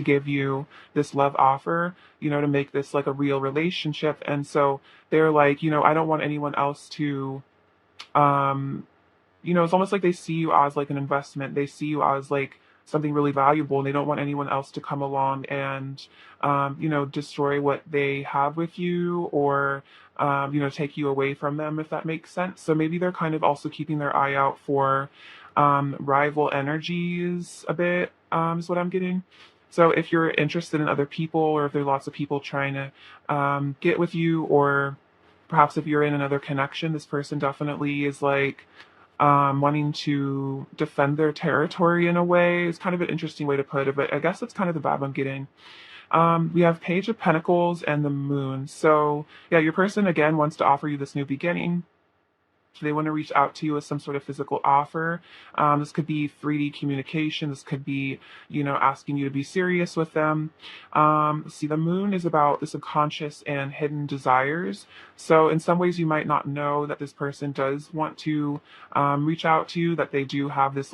give you this love offer, to make this like a real relationship. And so they're like, I don't want anyone else to, um, it's almost like they see you as like an investment. They see you as like something really valuable, and they don't want anyone else to come along and, destroy what they have with you, or, take you away from them, if that makes sense. So maybe they're kind of also keeping their eye out for rival energies a bit, is what I'm getting. So if you're interested in other people, or if there are lots of people trying to get with you, or perhaps if you're in another connection, this person definitely is like wanting to defend their territory in a way. It's kind of an interesting way to put it, but I guess that's kind of the vibe I'm getting. We have Page of Pentacles and the Moon. So yeah, your person again wants to offer you this new beginning. They want to reach out to you with some sort of physical offer. This could be 3D communication. This could be, asking you to be serious with them. See, the moon is about the subconscious and hidden desires. So in some ways, you might not know that this person does want to reach out to you, that they do have this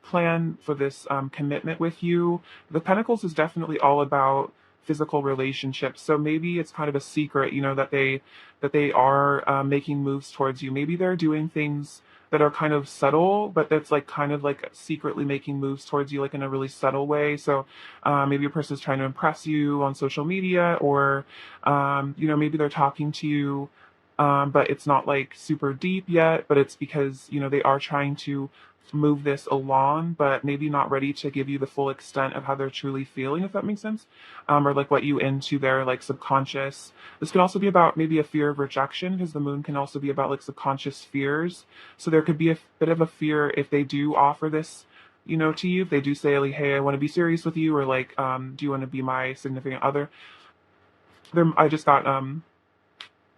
plan for this commitment with you. The Pentacles is definitely all about physical relationships. So maybe it's kind of a secret, that they are making moves towards you. Maybe they're doing things that are kind of subtle, but that's like kind of like secretly making moves towards you, like in a really subtle way. So maybe a person is trying to impress you on social media, or maybe they're talking to you, but it's not like super deep yet. But it's because they are trying to move this along, but maybe not ready to give you the full extent of how they're truly feeling, if that makes sense, or like what you into their like subconscious. This could also be about maybe a fear of rejection, because the moon can also be about like subconscious fears. So there could be a bit of a fear if they do offer this, to you. If they do say like, hey, I want to be serious with you, or like, do you want to be my significant other? I just got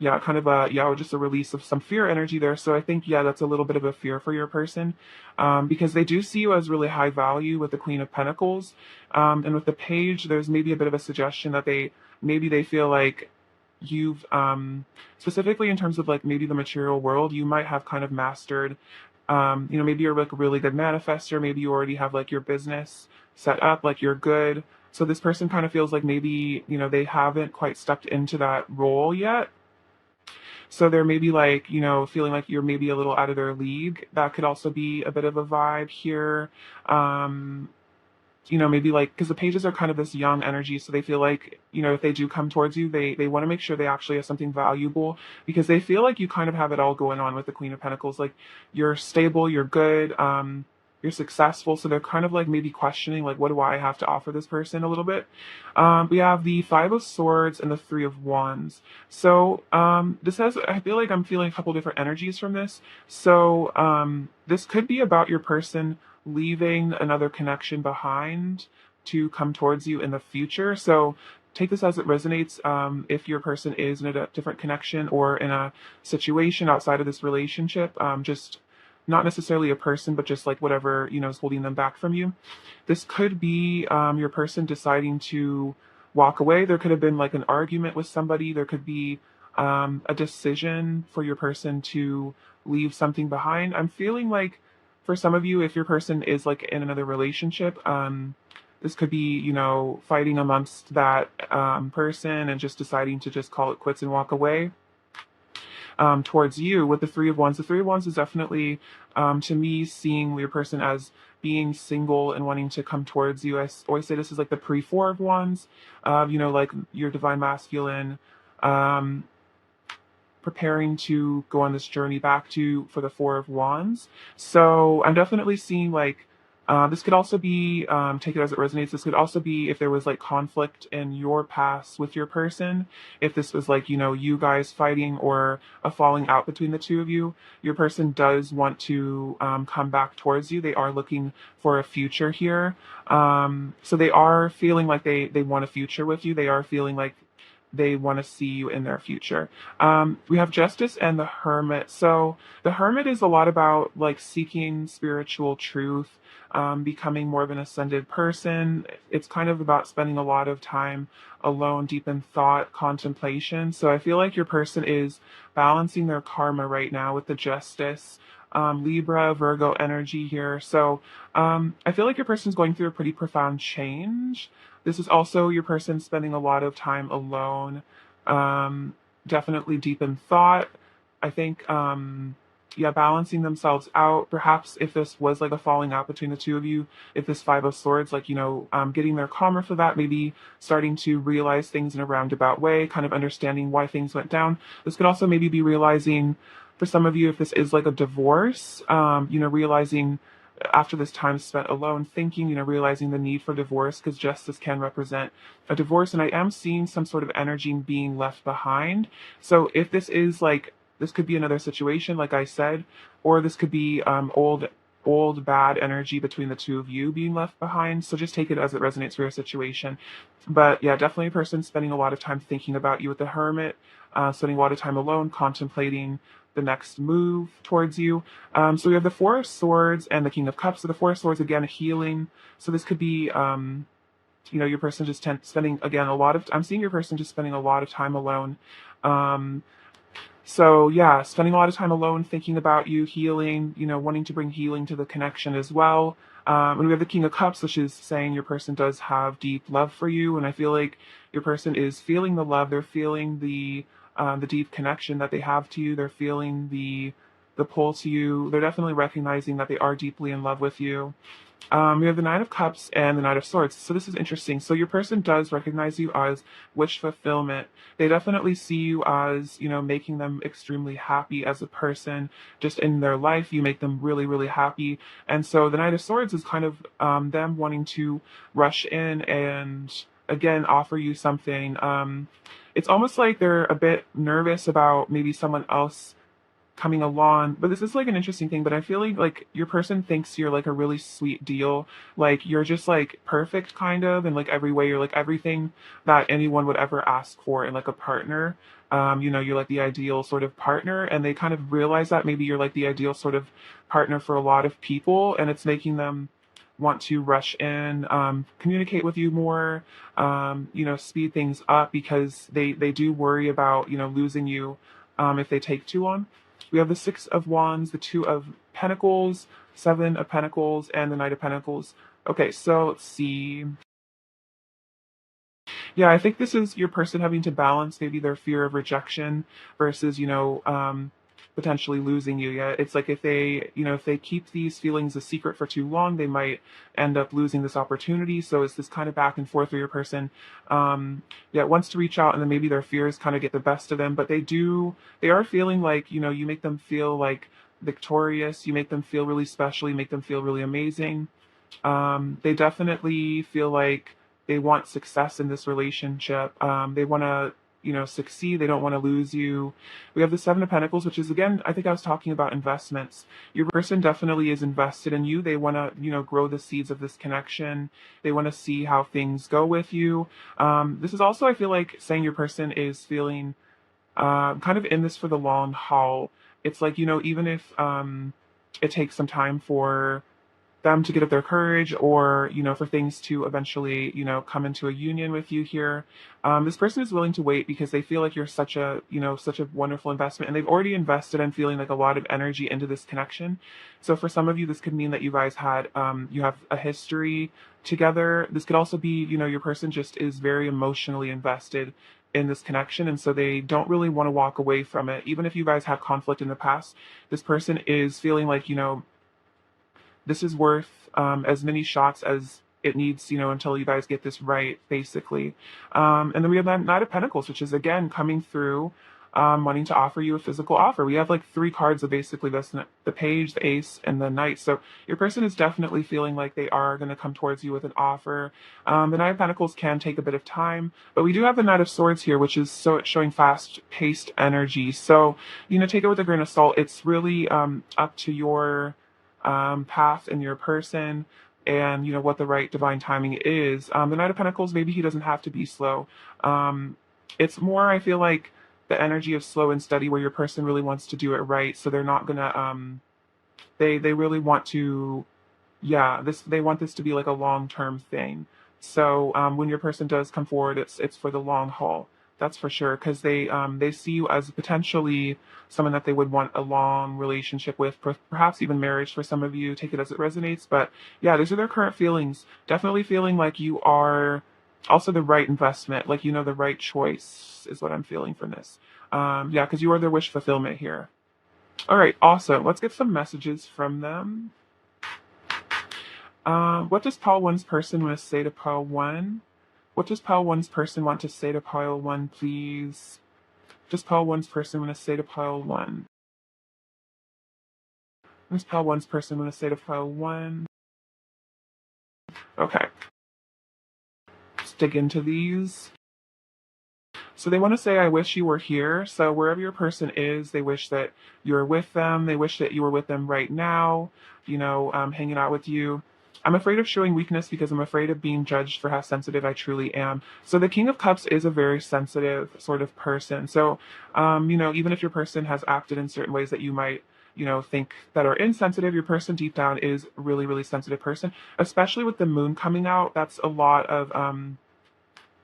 yeah, kind of just a release of some fear energy there. So I think, yeah, that's a little bit of a fear for your person, because they do see you as really high value with the Queen of Pentacles. And with the Page, there's maybe a bit of a suggestion that they feel like you've, specifically in terms of like maybe the material world, you might have kind of mastered, maybe you're like a really good manifester. Maybe you already have like your business set up, like you're good. So this person kind of feels like maybe, they haven't quite stepped into that role yet. So they're maybe like, feeling like you're maybe a little out of their league. That could also be a bit of a vibe here. Um, maybe like, because the Pages are kind of this young energy, so they feel like, if they do come towards you, they want to make sure they actually have something valuable, because they feel like you kind of have it all going on with the Queen of Pentacles. Like you're stable, you're good, you're successful. So they're kind of like maybe questioning, like, what do I have to offer this person a little bit? We have the Five of Swords and the Three of Wands. So I feel like I'm feeling a couple different energies from this. So this could be about your person leaving another connection behind to come towards you in the future. So take this as it resonates. If your person is in a different connection or in a situation outside of this relationship, just not necessarily a person, but just like whatever, is holding them back from you. This could be your person deciding to walk away. There could have been like an argument with somebody. There could be a decision for your person to leave something behind. I'm feeling like for some of you, if your person is like in another relationship, this could be, fighting amongst that person and just deciding to just call it quits and walk away. Towards you with the Three of Wands. The Three of Wands is definitely, to me, seeing your person as being single and wanting to come towards you. I always say this is like the pre-Four of Wands, like your divine masculine, preparing to go on this journey back for the Four of Wands. So I'm definitely seeing like, this could also be, take it as it resonates. This could also be if there was like conflict in your past with your person. If this was like, you guys fighting or a falling out between the two of you, your person does want to come back towards you. They are looking for a future here. So they are feeling like they want a future with you. They are feeling like they want to see you in their future. We have Justice and the Hermit. So the Hermit is a lot about like seeking spiritual truth, becoming more of an ascended person. It's kind of about spending a lot of time alone, deep in thought, contemplation. So I feel like your person is balancing their karma right now with the Justice. Libra, Virgo energy here. So I feel like your person's going through a pretty profound change. This is also your person spending a lot of time alone, um, definitely deep in thought. I think, yeah, balancing themselves out. Perhaps if this was like a falling out between the two of you, if this Five of Swords, like, getting their calmer for that, maybe starting to realize things in a roundabout way, kind of understanding why things went down. This could also maybe be realizing for some of you, if this is like a divorce, realizing after this time spent alone thinking, realizing the need for divorce, because justice can represent a divorce. And I am seeing some sort of energy being left behind. So if this is like, this could be another situation, like I said, or this could be old bad energy between the two of you being left behind. So just take it as it resonates for your situation. But yeah, definitely a person spending a lot of time thinking about you with the Hermit, spending a lot of time alone, contemplating the next move towards you. So we have the Four of Swords and the King of Cups. So the Four of Swords, again, healing. So this could be, your person just spending, again, I'm seeing your person just spending a lot of time alone. Um, so yeah, spending a lot of time alone, thinking about you, healing, wanting to bring healing to the connection as well. And we have the King of Cups, which is saying your person does have deep love for you. And I feel like your person is feeling the love. They're feeling the deep connection that they have to you. They're feeling the pull to you. They're definitely recognizing that they are deeply in love with you. We have the Nine of Cups and the Knight of Swords. So this is interesting. So your person does recognize you as wish fulfillment. They definitely see you as, making them extremely happy as a person. Just in their life, you make them really, really happy. And so the Knight of Swords is kind of them wanting to rush in and, again, offer you something. It's almost like they're a bit nervous about maybe someone else coming along. But this is like an interesting thing, but I feel like your person thinks you're like a really sweet deal. Like you're just like perfect kind of in like every way. You're like everything that anyone would ever ask for in like a partner. You're like the ideal sort of partner, and they kind of realize that maybe you're like the ideal sort of partner for a lot of people, and it's making them want to rush in, communicate with you more, speed things up because they do worry about, losing you if they take too long. We have the Six of Wands, the Two of Pentacles, Seven of Pentacles, and the Knight of Pentacles. Okay, so let's see. Yeah, I think this is your person having to balance maybe their fear of rejection versus, potentially losing you. Yeah, it's like if they keep these feelings a secret for too long, they might end up losing this opportunity. So it's this kind of back and forth where your person, yeah, wants to reach out and then maybe their fears kind of get the best of them. But they are feeling like, you make them feel like victorious, you make them feel really special, you make them feel really amazing. They definitely feel like they want success in this relationship. They want to, succeed. They don't want to lose you. We have the Seven of Pentacles, which is, again, I think I was talking about investments. Your person definitely is invested in you. They want to, grow the seeds of this connection. They want to see how things go with you. This is also, I feel like, saying your person is feeling kind of in this for the long haul. It's like, even if it takes some time for them to get up their courage or for things to eventually come into a union with you here, this person is willing to wait because they feel like you're such a wonderful investment, and they've already invested and feeling like a lot of energy into this connection. So for some of you, this could mean that you guys had you have a history together. This could also be your person just is very emotionally invested in this connection, and so they don't really want to walk away from it. Even if you guys have conflict in the past, this person is feeling like this is worth as many shots as it needs, until you guys get this right, basically. And then we have that Knight of Pentacles, which is, again, coming through, wanting to offer you a physical offer. We have like three cards of basically this, the Page, the Ace, and the Knight. So your person is definitely feeling like they are going to come towards you with an offer. The Knight of Pentacles can take a bit of time, but we do have the Knight of Swords here, which is showing fast-paced energy. So, take it with a grain of salt. It's really up to your path and your person and what the right divine timing is. The Knight of Pentacles, maybe he doesn't have to be slow. It's more, I feel like, the energy of slow and steady where your person really wants to do it right, so they're not gonna they really want to, yeah, they want this to be like a long-term thing. So when your person does come forward, it's for the long haul. That's for sure, because they see you as potentially someone that they would want a long relationship with, perhaps even marriage for some of you. Take it as it resonates. But yeah, these are their current feelings. Definitely feeling like you are Also the right investment, like, the right choice is what I'm feeling from this. Yeah, because you are their wish fulfillment here. All right, awesome. Let's get some messages from them. What does pile one's person want to say to pile one? What does pile one's person want to say to pile one, please? Does pile one's person want to say to pile one? What does pile one's person want to say to pile one? Okay, let's dig into these. So they want to say, I wish you were here. So wherever your person is, they wish that you're with them. They wish that you were with them right now, hanging out with you. I'm afraid of showing weakness because I'm afraid of being judged for how sensitive I truly am. So the King of Cups is a very sensitive sort of person. So, even if your person has acted in certain ways that you might, think that are insensitive, your person deep down is a really, really sensitive person, especially with the moon coming out. That's a lot of,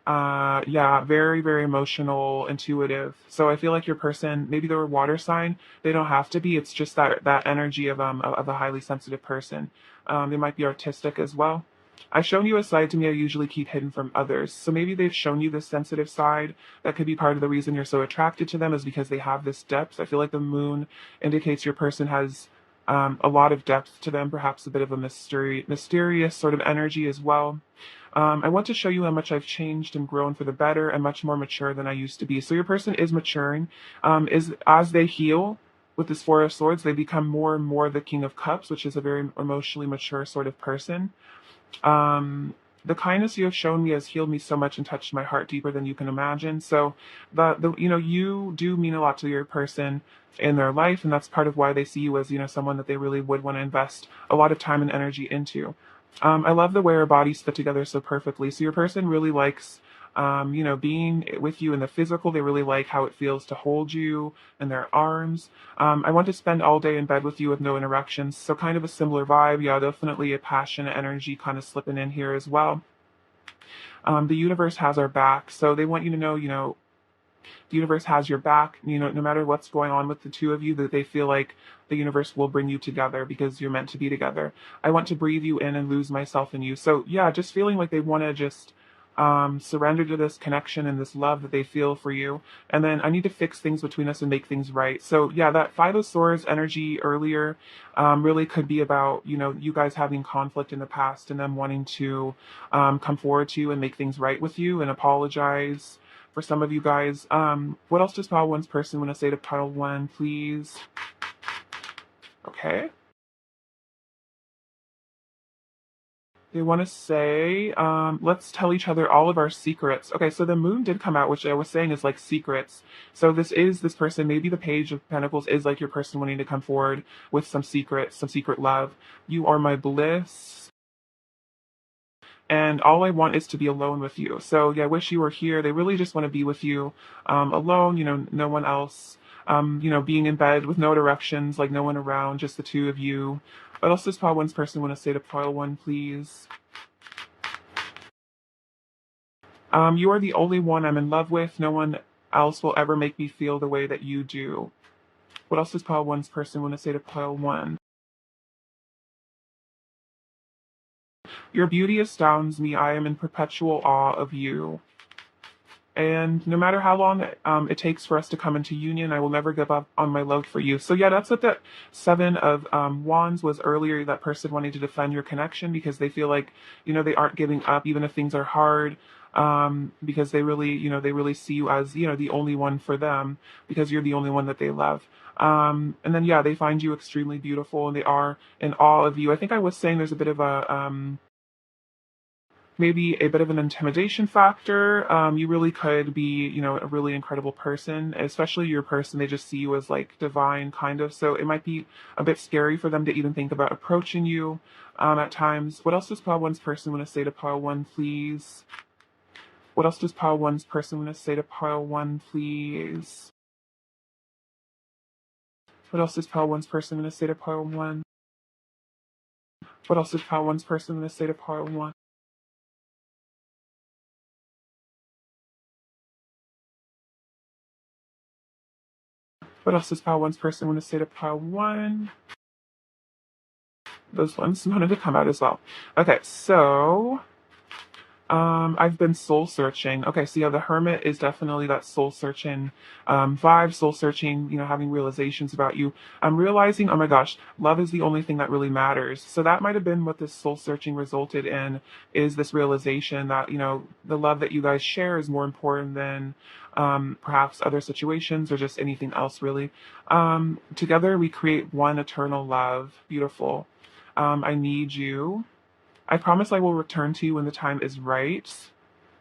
yeah, very, very emotional, intuitive. So I feel like your person, maybe they're a water sign. They don't have to be. It's just that energy of a highly sensitive person. They might be artistic as well. I've shown you a side to me I usually keep hidden from others. So maybe they've shown you this sensitive side. That could be part of the reason you're so attracted to them, is because they have this depth. I feel like the moon indicates your person has a lot of depth to them, perhaps a bit of a mysterious sort of energy as well. I want to show you how much I've changed and grown for the better and much more mature than I used to be. So your person is maturing. Is as they heal with this Four of Swords, they become more and more the King of Cups, which is a very emotionally mature sort of person. The kindness you have shown me has healed me so much and touched my heart deeper than you can imagine. So you do mean a lot to your person in their life, and that's part of why they see you as, someone that they really would want to invest a lot of time and energy into. I love the way our bodies fit together so perfectly. So your person really likes, being with you in the physical. They really like how it feels to hold you in their arms. I want to spend all day in bed with you with no interruptions. So kind of a similar vibe. Yeah, definitely a passionate energy kind of slipping in here as well. The universe has our back. So they want you to know, the universe has your back, no matter what's going on with the two of you, that they feel like the universe will bring you together because you're meant to be together. I want to breathe you in and lose myself in you. So yeah, just feeling like they want to just surrender to this connection and this love that they feel for you. And then I need to fix things between us and make things right. So yeah, that Five of Swords energy earlier really could be about, you guys having conflict in the past and them wanting to come forward to you and make things right with you and apologize for some of you guys. What else does pile one's person want to say to pile one, please? Okay. They want to say, let's tell each other all of our secrets. Okay, so the moon did come out, which I was saying is like secrets. So this person, maybe the Page of Pentacles is like your person wanting to come forward with some secrets, some secret love. You are my bliss, and all I want is to be alone with you. So yeah, I wish you were here. They really just want to be with you, alone. No one else. Being in bed with no directions, like no one around, just the two of you. What else does pile one's person want to say to pile one, please? You are the only one I'm in love with. No one else will ever make me feel the way that you do. What else does pile one's person want to say to pile one? Your beauty astounds me. I am in perpetual awe of you. And no matter how long it takes for us to come into union, I will never give up on my love for you. So yeah, that's what that Seven of Wands was earlier. That person wanting to defend your connection because they feel like, they aren't giving up even if things are hard. Because they really see you as, the only one for them because you're the only one that they love. And then yeah, they find you extremely beautiful and they are in awe of you. I think I was saying there's a bit of a maybe a bit of an intimidation factor. You really could be, a really incredible person, especially your person. They just see you as like divine, kind of. So it might be a bit scary for them to even think about approaching you at times. What else does pile one's person want to say to pile one, please? What else does pile one's person want to say to pile one, please? What else does pile one's person want to say to pile one? What else does pile one's person want to say to pile one? What else does pile one's person want to say to pile one? Those ones wanted to come out as well. Okay, so I've been soul searching. Okay, so yeah, the hermit is definitely that soul searching vibe, soul searching, having realizations about you. I'm realizing, oh my gosh, love is the only thing that really matters. So that might have been what this soul searching resulted in, is this realization that, the love that you guys share is more important than perhaps other situations or just anything else, really. Together we create one eternal love. Beautiful. I need you. I promise I will return to you when the time is right.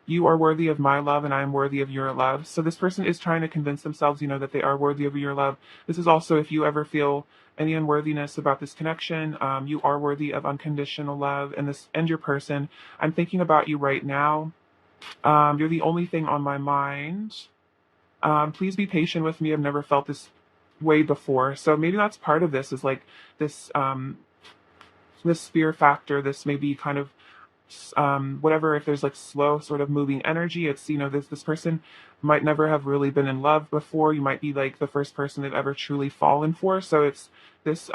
You are worthy of my love and I am worthy of your love. So this person is trying to convince themselves, that they are worthy of your love. This is also, if you ever feel any unworthiness about this connection, you are worthy of unconditional love and your person. I'm thinking about you right now. You're the only thing on my mind. Please be patient with me. I've never felt this way before. So maybe that's part of this, is like this, this fear factor, this maybe kind of whatever, if there's like slow sort of moving energy, it's, this person might never have really been in love before. You might be like the first person they've ever truly fallen for. So it's this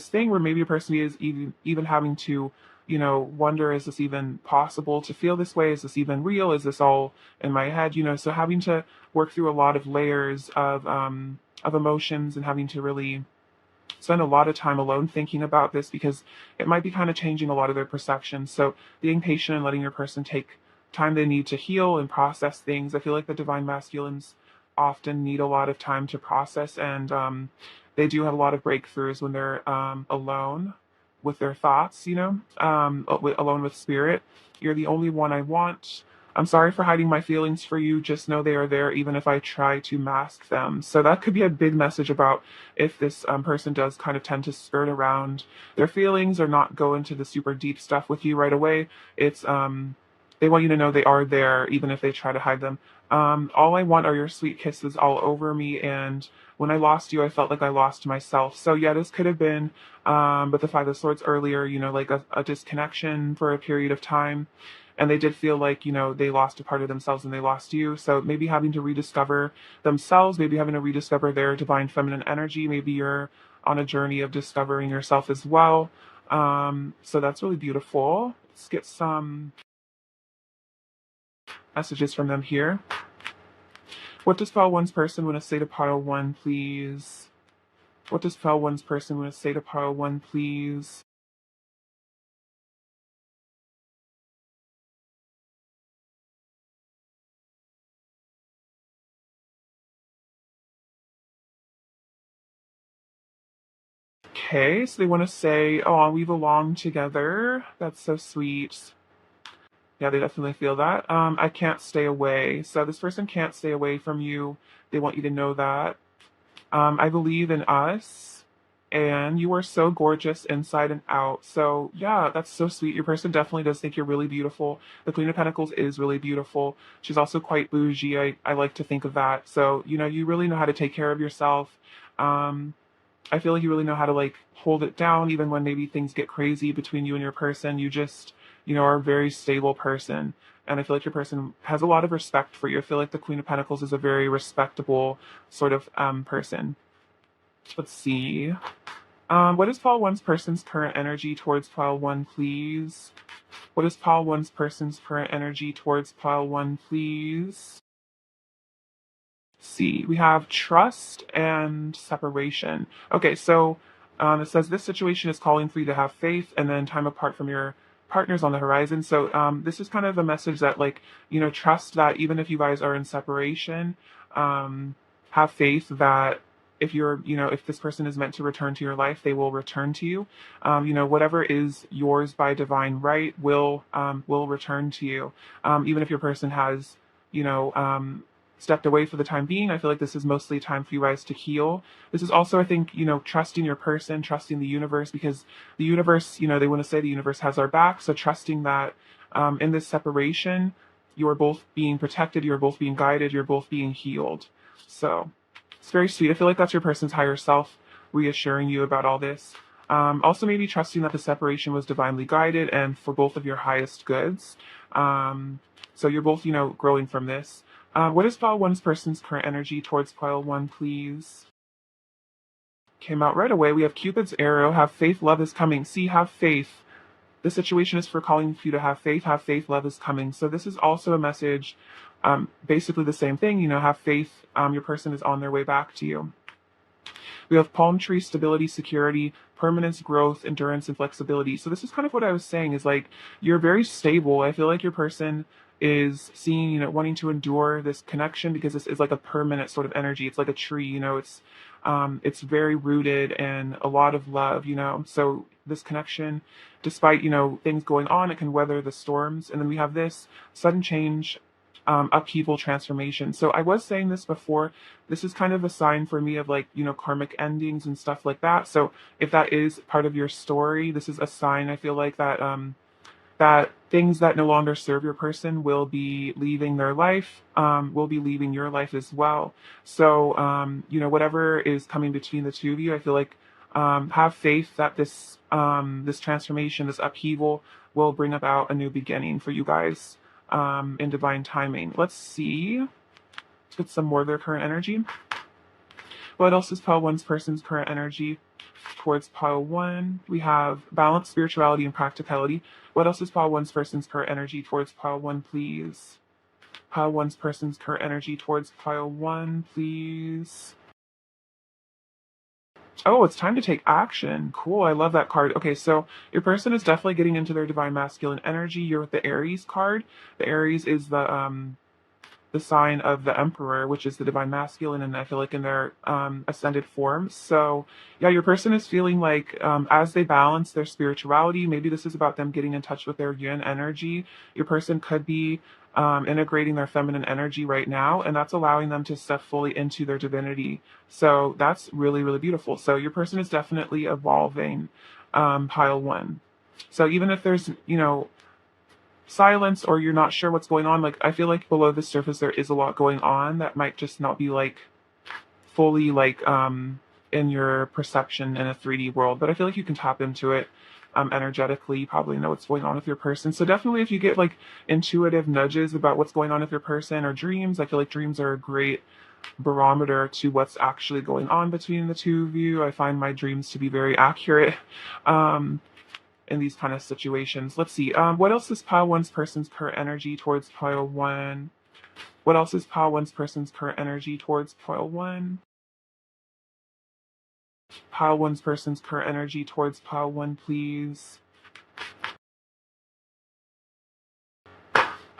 thing where maybe a person is even having to, wonder, is this even possible to feel this way? Is this even real? Is this all in my head? So having to work through a lot of layers of emotions, and having to really spend a lot of time alone thinking about this, because it might be kind of changing a lot of their perceptions. So being patient and letting your person take time they need to heal and process things. I feel like the divine masculines often need a lot of time to process, and they do have a lot of breakthroughs when they're alone with their thoughts, alone with spirit. You're the only one I want. I'm sorry for hiding my feelings for you. Just know they are there, even if I try to mask them. So that could be a big message about if this person does kind of tend to skirt around their feelings or not go into the super deep stuff with you right away. It's they want you to know they are there, even if they try to hide them. All I want are your sweet kisses all over me, and when I lost you, I felt like I lost myself. So yeah, this could have been, but the Five of Swords earlier, like a disconnection for a period of time. And they did feel like, they lost a part of themselves and they lost you. So maybe having to rediscover themselves, maybe having to rediscover their divine feminine energy. Maybe you're on a journey of discovering yourself as well. So that's really beautiful. Let's get some messages from them here. What does Pile One's person want to say to Pile One, please? What does Pile One's person want to say to Pile One, please? Okay, so they want to say, oh, we belong together. That's so sweet. Yeah, they definitely feel that. I can't stay away. So this person can't stay away from you. They want you to know that. I believe in us, and you are so gorgeous inside and out. So yeah, that's so sweet. Your person definitely does think you're really beautiful. The Queen of Pentacles is really beautiful. She's also quite bougie. I like to think of that. So, you really know how to take care of yourself. Um, I feel like you really know how to like hold it down, even when maybe things get crazy between you and your person. You just, are a very stable person. And I feel like your person has a lot of respect for you. I feel like the Queen of Pentacles is a very respectable sort of person. Let's see. What is Paul One's person's current energy towards Paul One, please? What is Paul One's person's current energy towards Paul One, please? See, we have trust and separation. Okay, so it says this situation is calling for you to have faith and then time apart from your partners on the horizon. So this is kind of a message that, like, trust that even if you guys are in separation, have faith that if if this person is meant to return to your life, they will return to you. Whatever is yours by divine right will return to you. Even if your person has, you know, um, stepped away for the time being. I feel like this is mostly time for you guys to heal. This is also, I think, trusting your person, trusting the universe, because the universe, they want to say the universe has our back. So trusting that in this separation, you are both being protected, you're both being guided, you're both being healed. So it's very sweet. I feel like that's your person's higher self reassuring you about all this. Also, maybe trusting that the separation was divinely guided and for both of your highest goods. So you're both, growing from this. What is Pile One's person's current energy towards Pile One, please? Came out right away. We have Cupid's arrow. Have faith. Love is coming. See, have faith. the situation is for calling for you to have faith, love is coming. So this is also a message, basically the same thing, have faith, your person is on their way back to you. We have palm tree, stability, security, permanence, growth, endurance, and flexibility. So this is kind of what I was saying is like, you're very stable. I feel like your person is seeing, wanting to endure this connection because this is like a permanent sort of energy. It's like a tree, it's very rooted in a lot of love, So this connection, despite, things going on, it can weather the storms. And then we have this sudden change, upheaval, transformation. So I was saying this before, this is kind of a sign for me of like, karmic endings and stuff like that. So if that is part of your story, this is a sign, I feel like, that things that no longer serve your person will be leaving their life, will be leaving your life as well. So, whatever is coming between the two of you, I feel like, have faith that this transformation, this upheaval will bring about a new beginning for you guys, in divine timing. Let's see. Let's get some more of their current energy. What else is pile one's person's current energy towards pile one? We have balance, spirituality, and practicality. What else is pile one's person's current energy towards pile one, please? Pile one's person's current energy towards pile one, please. Oh, it's time to take action. Cool. I love that card. Okay, so your person is definitely getting into their divine masculine energy. You're with the Aries card. The Aries is the sign of the Emperor, which is the divine masculine, and I feel like in their ascended form. So yeah, your person is feeling like, as they balance their spirituality, maybe this is about them getting in touch with their yin energy. Your person could be integrating their feminine energy right now, and that's allowing them to step fully into their divinity. So that's really, really beautiful. So your person is definitely evolving, pile one. So even if there's, silence or you're not sure what's going on, like I feel like below the surface there is a lot going on that might just not be like fully like in your perception in a 3D world, but I feel like you can tap into it energetically. You probably know what's going on with your person. So definitely if you get like intuitive nudges about what's going on with your person or dreams, I feel like dreams are a great barometer to what's actually going on between the two of you. I find my dreams to be very accurate. In these kind of situations. Let's see. What else is pile one's person's current energy towards pile one? What else is pile one's person's current energy towards pile one? Pile one's person's current energy towards pile one, please.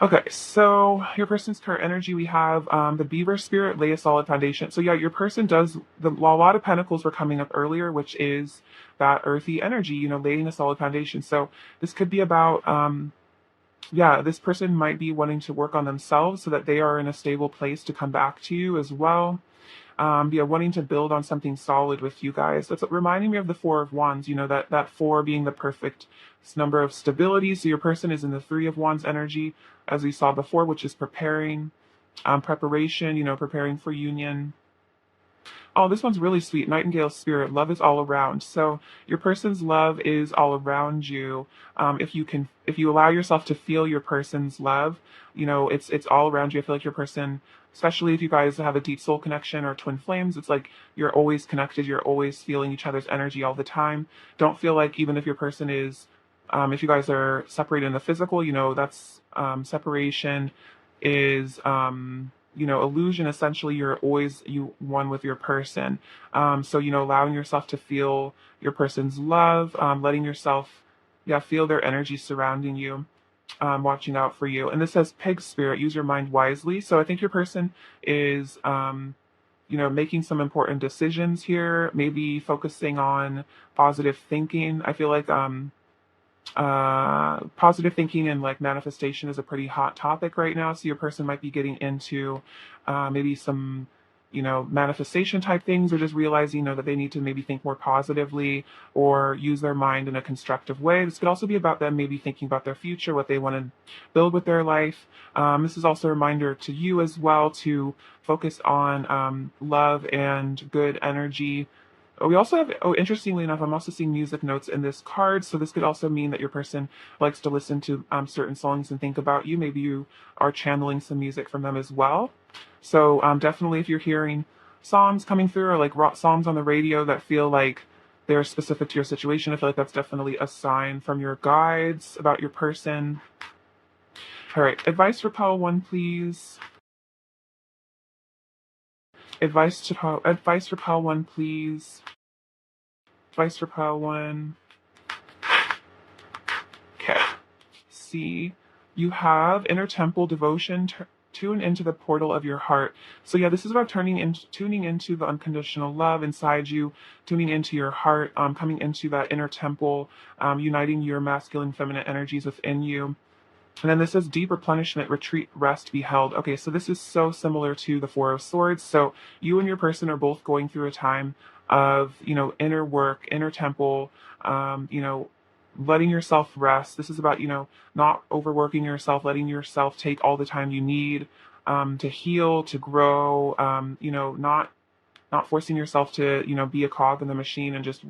Okay, so your person's current energy, we have the Beaver Spirit, lay a solid foundation. So yeah, your person does, a lot of pentacles were coming up earlier, which is that earthy energy, laying a solid foundation. So this could be about, yeah, this person might be wanting to work on themselves so that they are in a stable place to come back to you as well. Yeah, wanting to build on something solid with you guys. That's reminding me of the Four of Wands, that four being the perfect number of stability. So your person is in the Three of Wands energy, as we saw before, which is preparing, preparation, preparing for union. Oh, this one's really sweet. Nightingale spirit, love is all around. So your person's love is all around you. If you allow yourself to feel your person's love, it's all around you. I feel like your person, especially if you guys have a deep soul connection or twin flames, it's like you're always connected. You're always feeling each other's energy all the time. Don't feel like even if your person is, if you guys are separated in the physical, that's separation is, illusion. Essentially, you're always one with your person. So, allowing yourself to feel your person's love, letting yourself, yeah, feel their energy surrounding you, watching out for you. And this says pig spirit, use your mind wisely. So I think your person is, making some important decisions here, maybe focusing on positive thinking. I feel like, positive thinking and like manifestation is a pretty hot topic right now. So your person might be getting into maybe some, manifestation type things, or just realizing, that they need to maybe think more positively or use their mind in a constructive way. This could also be about them maybe thinking about their future, what they want to build with their life. This is also a reminder to you as well to focus on love and good energy. We also have, interestingly enough, I'm also seeing music notes in this card. So this could also mean that your person likes to listen to certain songs and think about you. Maybe you are channeling some music from them as well. So definitely if you're hearing songs coming through or like songs on the radio that feel like they're specific to your situation. I feel like that's definitely a sign from your guides about your person. All right, advice for pile 1, please. Advice for pile 1, please. Advice for pile 1. Okay. See, you have inner temple devotion. Tune into the portal of your heart. So yeah, this is about tuning into the unconditional love inside you, tuning into your heart, coming into that inner temple, uniting your masculine, feminine energies within you. And then this says deep replenishment, retreat, rest, be held. Okay, so this is so similar to the Four of Swords. So you and your person are both going through a time of, inner work, inner temple, letting yourself rest. This is about, not overworking yourself, letting yourself take all the time you need to heal, to grow, not forcing yourself to, be a cog in the machine and just,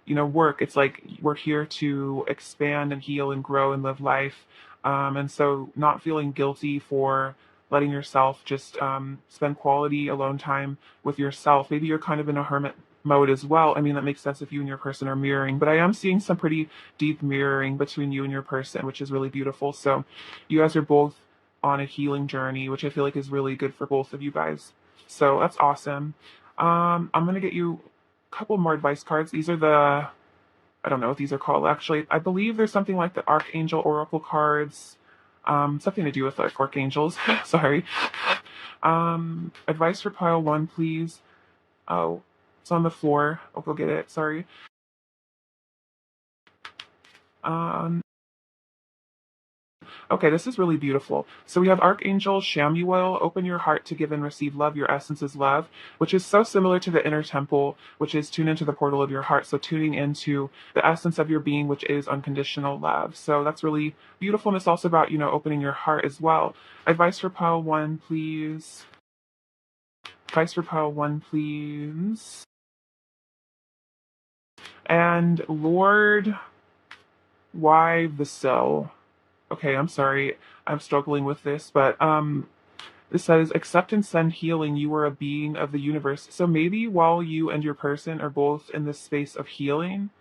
work. It's like we're here to expand and heal and grow and live life. And so not feeling guilty for letting yourself just spend quality alone time with yourself. Maybe you're kind of in a hermit mode as well. I mean, that makes sense if you and your person are mirroring, but I am seeing some pretty deep mirroring between you and your person, which is really beautiful. So you guys are both on a healing journey, which I feel like is really good for both of you guys. So that's awesome. I'm going to get you a couple more advice cards. These are I don't know what these are called actually. I believe there's something like the Archangel Oracle cards, something to do with like archangels. Sorry. Advice for pile 1, please. Oh, it's on the floor. I'll go get it. Sorry. Um, Okay, this is really beautiful. So we have Archangel Shamuel, open your heart to give and receive love. Your essence is love, which is so similar to the inner temple, which is tune into the portal of your heart. So tuning into the essence of your being, which is unconditional love. So that's really beautiful. And it's also about, opening your heart as well. Advice for pile 1, please. Advice for pile 1, please. And Lord, why the cell? Okay, I'm sorry. I'm struggling with this, but this says accept and send healing. You are a being of the universe. So maybe while you and your person are both in this space of healing,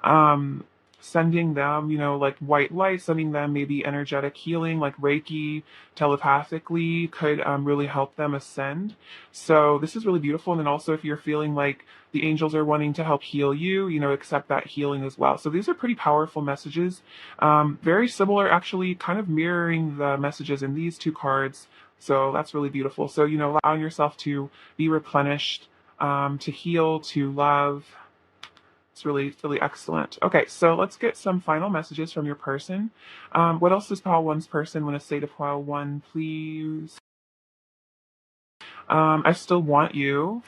um sending them, like white light, sending them maybe energetic healing like Reiki telepathically could really help them ascend. So this is really beautiful. And then also if you're feeling like the angels are wanting to help heal you, accept that healing as well. So these are pretty powerful messages, very similar, actually kind of mirroring the messages in these two cards. So that's really beautiful. So allowing yourself to be replenished, to heal, to love. It's really, really excellent. Okay, so let's get some final messages from your person. What else does pile 1's person want to say to pile 1, please? I still want you.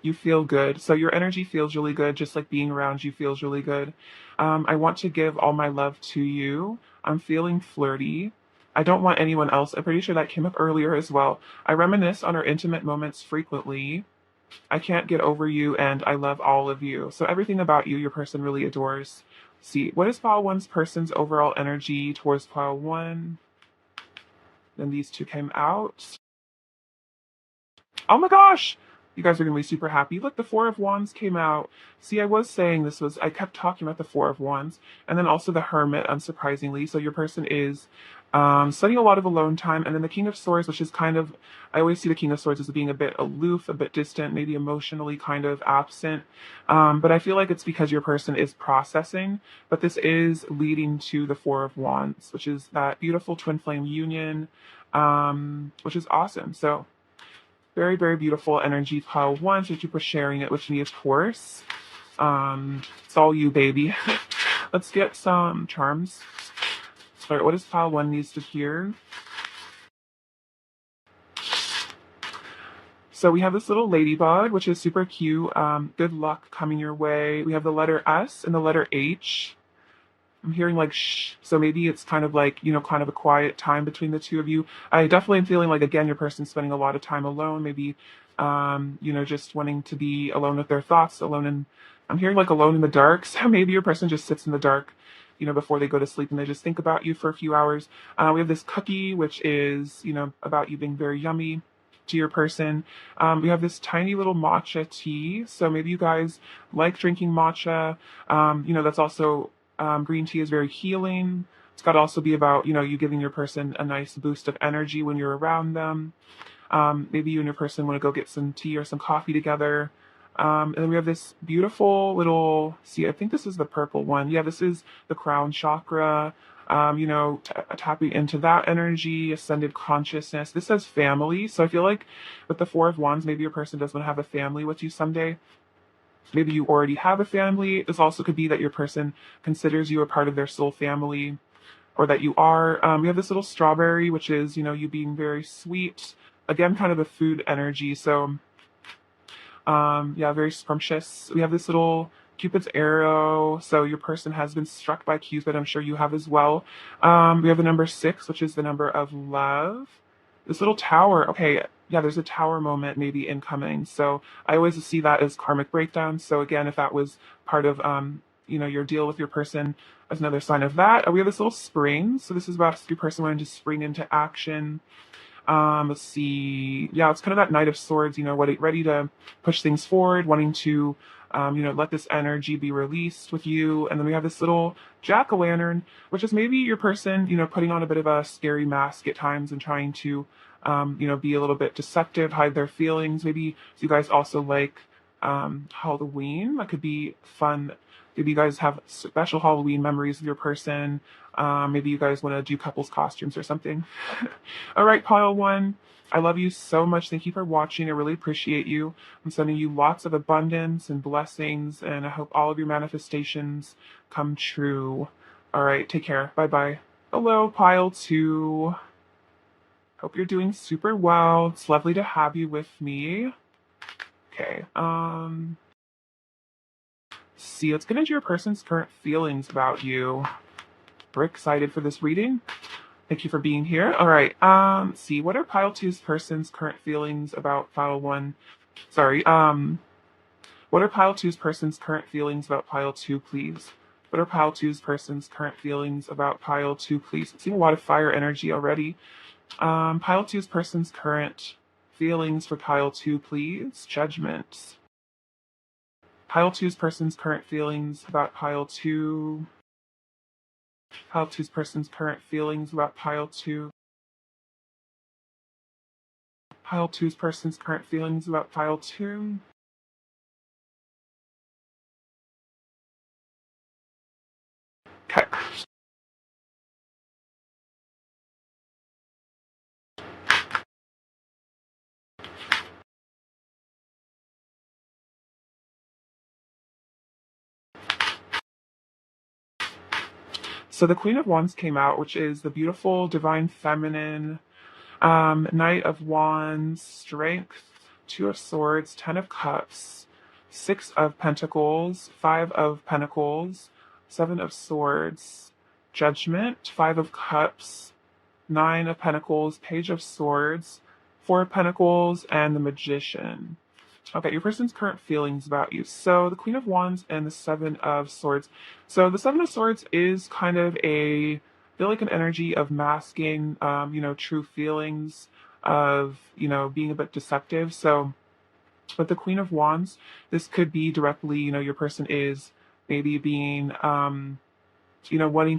You feel good. So your energy feels really good, just like being around you feels really good. I want to give all my love to you. I'm feeling flirty. I don't want anyone else. I'm pretty sure that came up earlier as well. I reminisce on our intimate moments frequently. I can't get over you, and I love all of you. So everything about you, your person really adores. See, what is pile 1's person's overall energy towards pile 1? Then these two came out. Oh my gosh! You guys are going to be super happy. Look, the Four of Wands came out. See, I was saying I kept talking about the Four of Wands. And then also the Hermit, unsurprisingly. So your person is spending a lot of alone time. And then the King of Swords, which is kind of, I always see the King of Swords as being a bit aloof, a bit distant, maybe emotionally kind of absent. But I feel like it's because your person is processing. But this is leading to the Four of Wands, which is that beautiful twin flame union, which is awesome. So very, very beautiful energy pile 1. Thank you for sharing it with me, of course. It's all you, baby. Let's get some charms. Sorry, what does pile 1 needs to hear? So we have this little ladybug, which is super cute. Good luck coming your way. We have the letter S and the letter H. I'm hearing like shh, so maybe it's kind of like, kind of a quiet time between the two of you. I definitely am feeling like, again, your person's spending a lot of time alone, maybe, just wanting to be alone with their thoughts, I'm hearing like alone in the dark. So maybe your person just sits in the dark, before they go to sleep and they just think about you for a few hours. We have this cookie, which is, about you being very yummy. to your person. We have this tiny little matcha tea. So maybe you guys like drinking matcha. That's also green tea is very healing. It's got to also be about, you giving your person a nice boost of energy when you're around them. Maybe you and your person want to go get some tea or some coffee together. And then we have this beautiful little, see, I think this is the purple one. Yeah, this is the crown chakra. Tapping into that energy, ascended consciousness. This says family. So I feel like with the Four of Wands, maybe your person does want to have a family with you someday. Maybe you already have a family. This also could be that your person considers you a part of their soul family, or that you are. We have this little strawberry, which is, you being very sweet. Again, kind of a food energy. So, yeah, very scrumptious. We have this little Cupid's arrow. So your person has been struck by Cupid. I'm sure you have as well. We have the number 6, which is the number of love. This little tower. Okay, yeah, there's a tower moment maybe incoming. So I always see that as karmic breakdown. So again, if that was part of, your deal with your person, as another sign of that. We have this little spring. So this is about your person wanting to spring into action. Let's see. Yeah, it's kind of that Knight of Swords, ready to push things forward, wanting to, let this energy be released with you. And then we have this little jack-o'-lantern, which is maybe your person, putting on a bit of a scary mask at times and trying to, be a little bit deceptive, hide their feelings. Maybe you guys also like Halloween. That could be fun. Maybe you guys have special Halloween memories with your person. Maybe you guys want to do couples costumes or something. All right, pile 1. I love you so much. Thank you for watching. I really appreciate you. I'm sending you lots of abundance and blessings, and I hope all of your manifestations come true. All right, take care. Bye-bye. Hello, pile 2. Hope you're doing super well. It's lovely to have you with me. Okay, see, let's get into your person's current feelings about you. We're excited for this reading. Thank you for being here. All right. See, what are pile 2's person's current feelings about pile 1? Sorry. What are pile 2's person's current feelings about pile 2, please? What are pile 2's person's current feelings about pile 2, please? I'm seeing a lot of fire energy already. Pile 2's person's current feelings for pile 2, please. Judgment. Pile 2's person's current feelings about pile 2. Pile 2's person's current feelings about pile 2. Pile 2's person's current feelings about pile 2. Okay. So the Queen of Wands came out, which is the beautiful divine feminine, Knight of Wands, Strength, 2 of Swords, 10 of Cups, 6 of Pentacles, 5 of Pentacles, 7 of Swords, Judgment, 5 of Cups, 9 of Pentacles, Page of Swords, 4 of Pentacles, and the Magician. Okay, your person's current feelings about you. So the Queen of Wands and the 7 of Swords. So the 7 of Swords is kind of I feel like an energy of masking, true feelings, of, being a bit deceptive. So with the Queen of Wands, this could be directly, your person is maybe being, wanting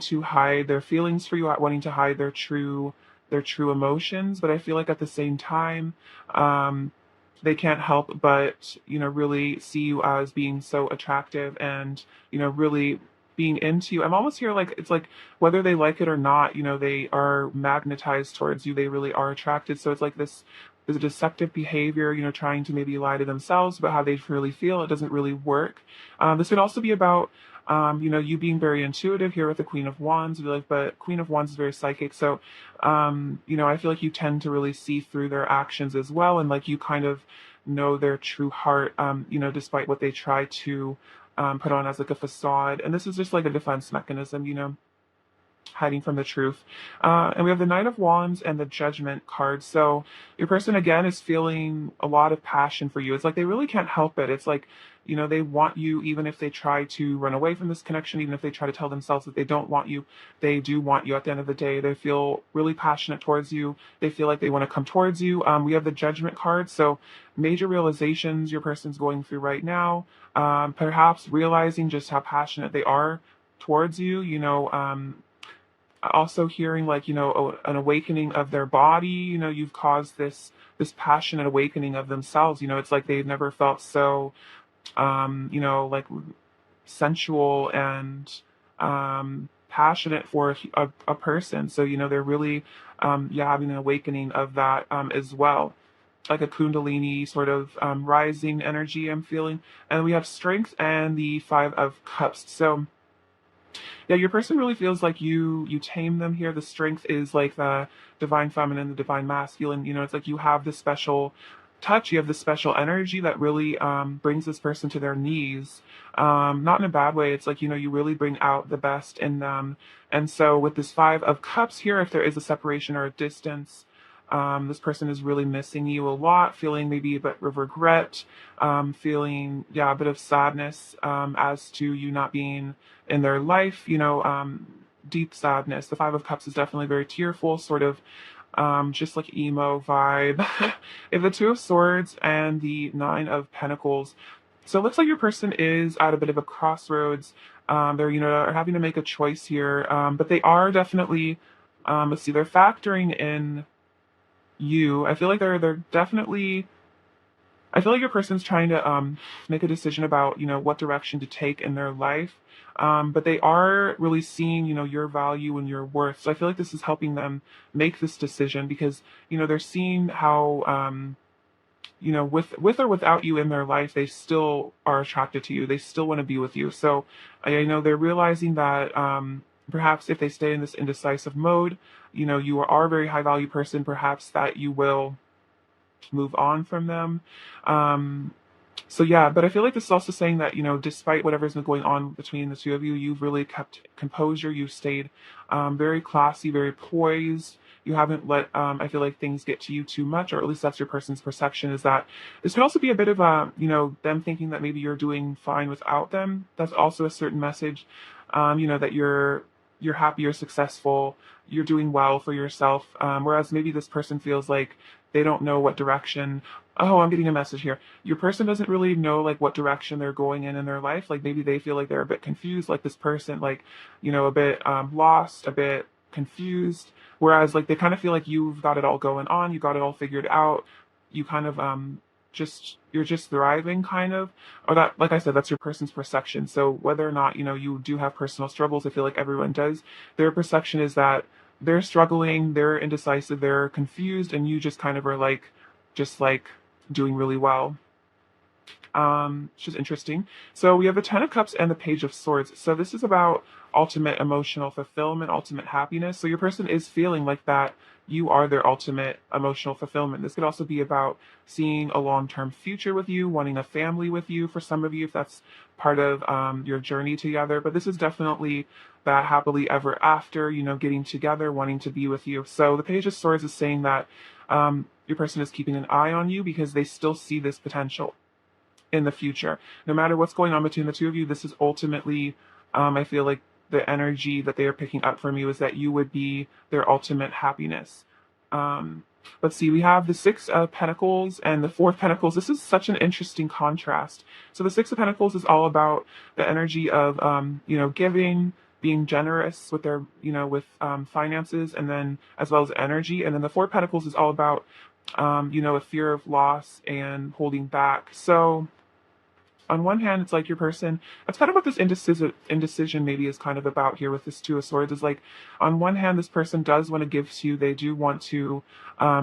to hide their feelings for you, wanting to hide their true emotions. But I feel like at the same time, they can't help but, really see you as being so attractive and, really being into you. I'm almost here like, it's like whether they like it or not, they are magnetized towards you. They really are attracted. So it's like this deceptive behavior, trying to maybe lie to themselves about how they really feel. It doesn't really work. This could also be about, you being very intuitive here with the Queen of Wands. But Queen of Wands is very psychic. So, I feel like you tend to really see through their actions as well. And like you kind of know their true heart, despite what they try to put on as like a facade. And this is just like a defense mechanism, hiding from the truth. And we have the Knight of Wands and the Judgment card. So your person again is feeling a lot of passion for you. It's like they really can't help it. It's like, they want you even if they try to run away from this connection, even if they try to tell themselves that they don't want you, they do want you at the end of the day. They feel really passionate towards you. They feel like they want to come towards you. We have the Judgment card. So major realizations your person's going through right now, perhaps realizing just how passionate they are towards you, also hearing like an awakening of their body. You've caused this passionate awakening of themselves. It's like they've never felt so like sensual and passionate for a person. So they're really having an awakening of that as well, like a kundalini sort of rising energy I'm feeling. And we have strength and the Five of Cups. So yeah, your person really feels like you tame them here. The strength is like the divine feminine, the divine masculine. It's like you have this special touch, you have this special energy that really brings this person to their knees. Not in a bad way. It's like, you really bring out the best in them. And so with this Five of Cups here, if there is a separation or a distance, this person is really missing you a lot, feeling maybe a bit of regret, feeling, a bit of sadness as to you not being in their life, deep sadness. The Five of Cups is definitely very tearful, sort of just like emo vibe. If the Two of Swords and the Nine of Pentacles. So it looks like your person is at a bit of a crossroads. They're, are having to make a choice here, but they are definitely, let's see, they're factoring in you. I feel like they're definitely. I feel like your person's trying to make a decision about what direction to take in their life, but they are really seeing your value and your worth. So I feel like this is helping them make this decision because they're seeing how with or without you in their life, they still are attracted to you. They still want to be with you. So I know they're realizing that perhaps if they stay in this indecisive mode, you are a very high value person, perhaps that you will move on from them. So yeah, but I feel like this is also saying that, despite whatever's been going on between the two of you, you've really kept composure. You've stayed very classy, very poised. You haven't let, I feel like, things get to you too much, or at least that's your person's perception, is that this could also be a bit of them thinking that maybe you're doing fine without them. That's also a certain message, that you're happy, you're successful, you're doing well for yourself. Whereas maybe this person feels like they don't know what direction. Oh, I'm getting a message here. Your person doesn't really know like what direction they're going in their life. Like maybe they feel like they're a bit confused, like this person, like, a bit lost, a bit confused. Whereas like they kind of feel like you've got it all going on, you got it all figured out. You kind of you're just thriving kind of, or that, like I said, that's your person's perception. So whether or not you do have personal struggles, I feel like everyone does. Their perception is that they're struggling, they're indecisive, they're confused, and you just kind of are like just like doing really well. Which is interesting. So we have the Ten of Cups and the Page of Swords. So this is about ultimate emotional fulfillment, ultimate happiness. So your person is feeling like that you are their ultimate emotional fulfillment. This could also be about seeing a long-term future with you, wanting a family with you for some of you, if that's part of your journey together. But this is definitely that happily ever after, getting together, wanting to be with you. So the Page of Swords is saying that your person is keeping an eye on you because they still see this potential in the future. No matter what's going on between the two of you, this is ultimately, I feel like the energy that they are picking up from you is that you would be their ultimate happiness. Let's see, we have the Six of Pentacles and the Four of Pentacles. This is such an interesting contrast. So the Six of Pentacles is all about the energy of, giving, being generous with their, with finances, and then as well as energy. And then the Four of Pentacles is all about, a fear of loss and holding back. So on one hand, it's like your person, that's kind of what this indecision maybe is kind of about here with this Two of Swords, is like, on one hand, this person does want to give to you. They do want to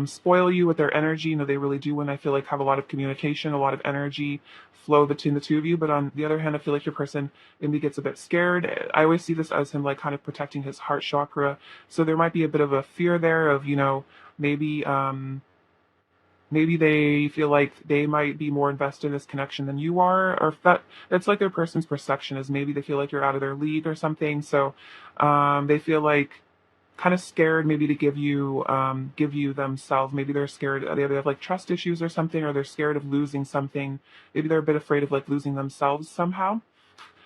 spoil you with their energy. They really do want, I feel like, have a lot of communication, a lot of energy flow between the two of you. But on the other hand, I feel like your person maybe gets a bit scared. I always see this as him like kind of protecting his heart chakra. So there might be a bit of a fear there of, maybe, maybe they feel like they might be more invested in this connection than you are, or if that's like their person's perception is maybe they feel like you're out of their league or something. So they feel like kind of scared maybe to give you themselves. Maybe they're scared, they have like trust issues or something, or they're scared of losing something. Maybe they're a bit afraid of like losing themselves somehow.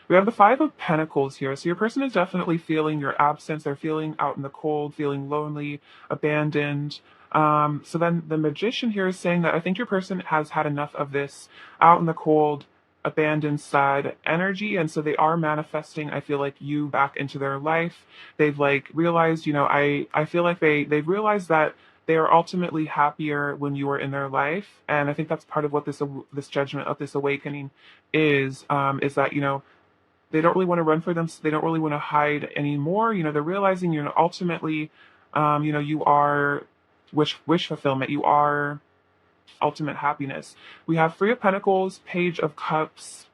We have the Five of Pentacles here. So your person is definitely feeling your absence. They're feeling out in the cold, feeling lonely, abandoned. So then the Magician here is saying that I think your person has had enough of this out in the cold, abandoned, sad energy. And so they are manifesting, I feel like, you back into their life. They've like realized, I feel like they've realized that they are ultimately happier when you are in their life. And I think that's part of what this judgment of this awakening is that, they don't really want to run for them. They don't really want to hide anymore. They're realizing, ultimately, you are wish fulfillment. You are ultimate happiness. We have Three of Pentacles, Page of Cups,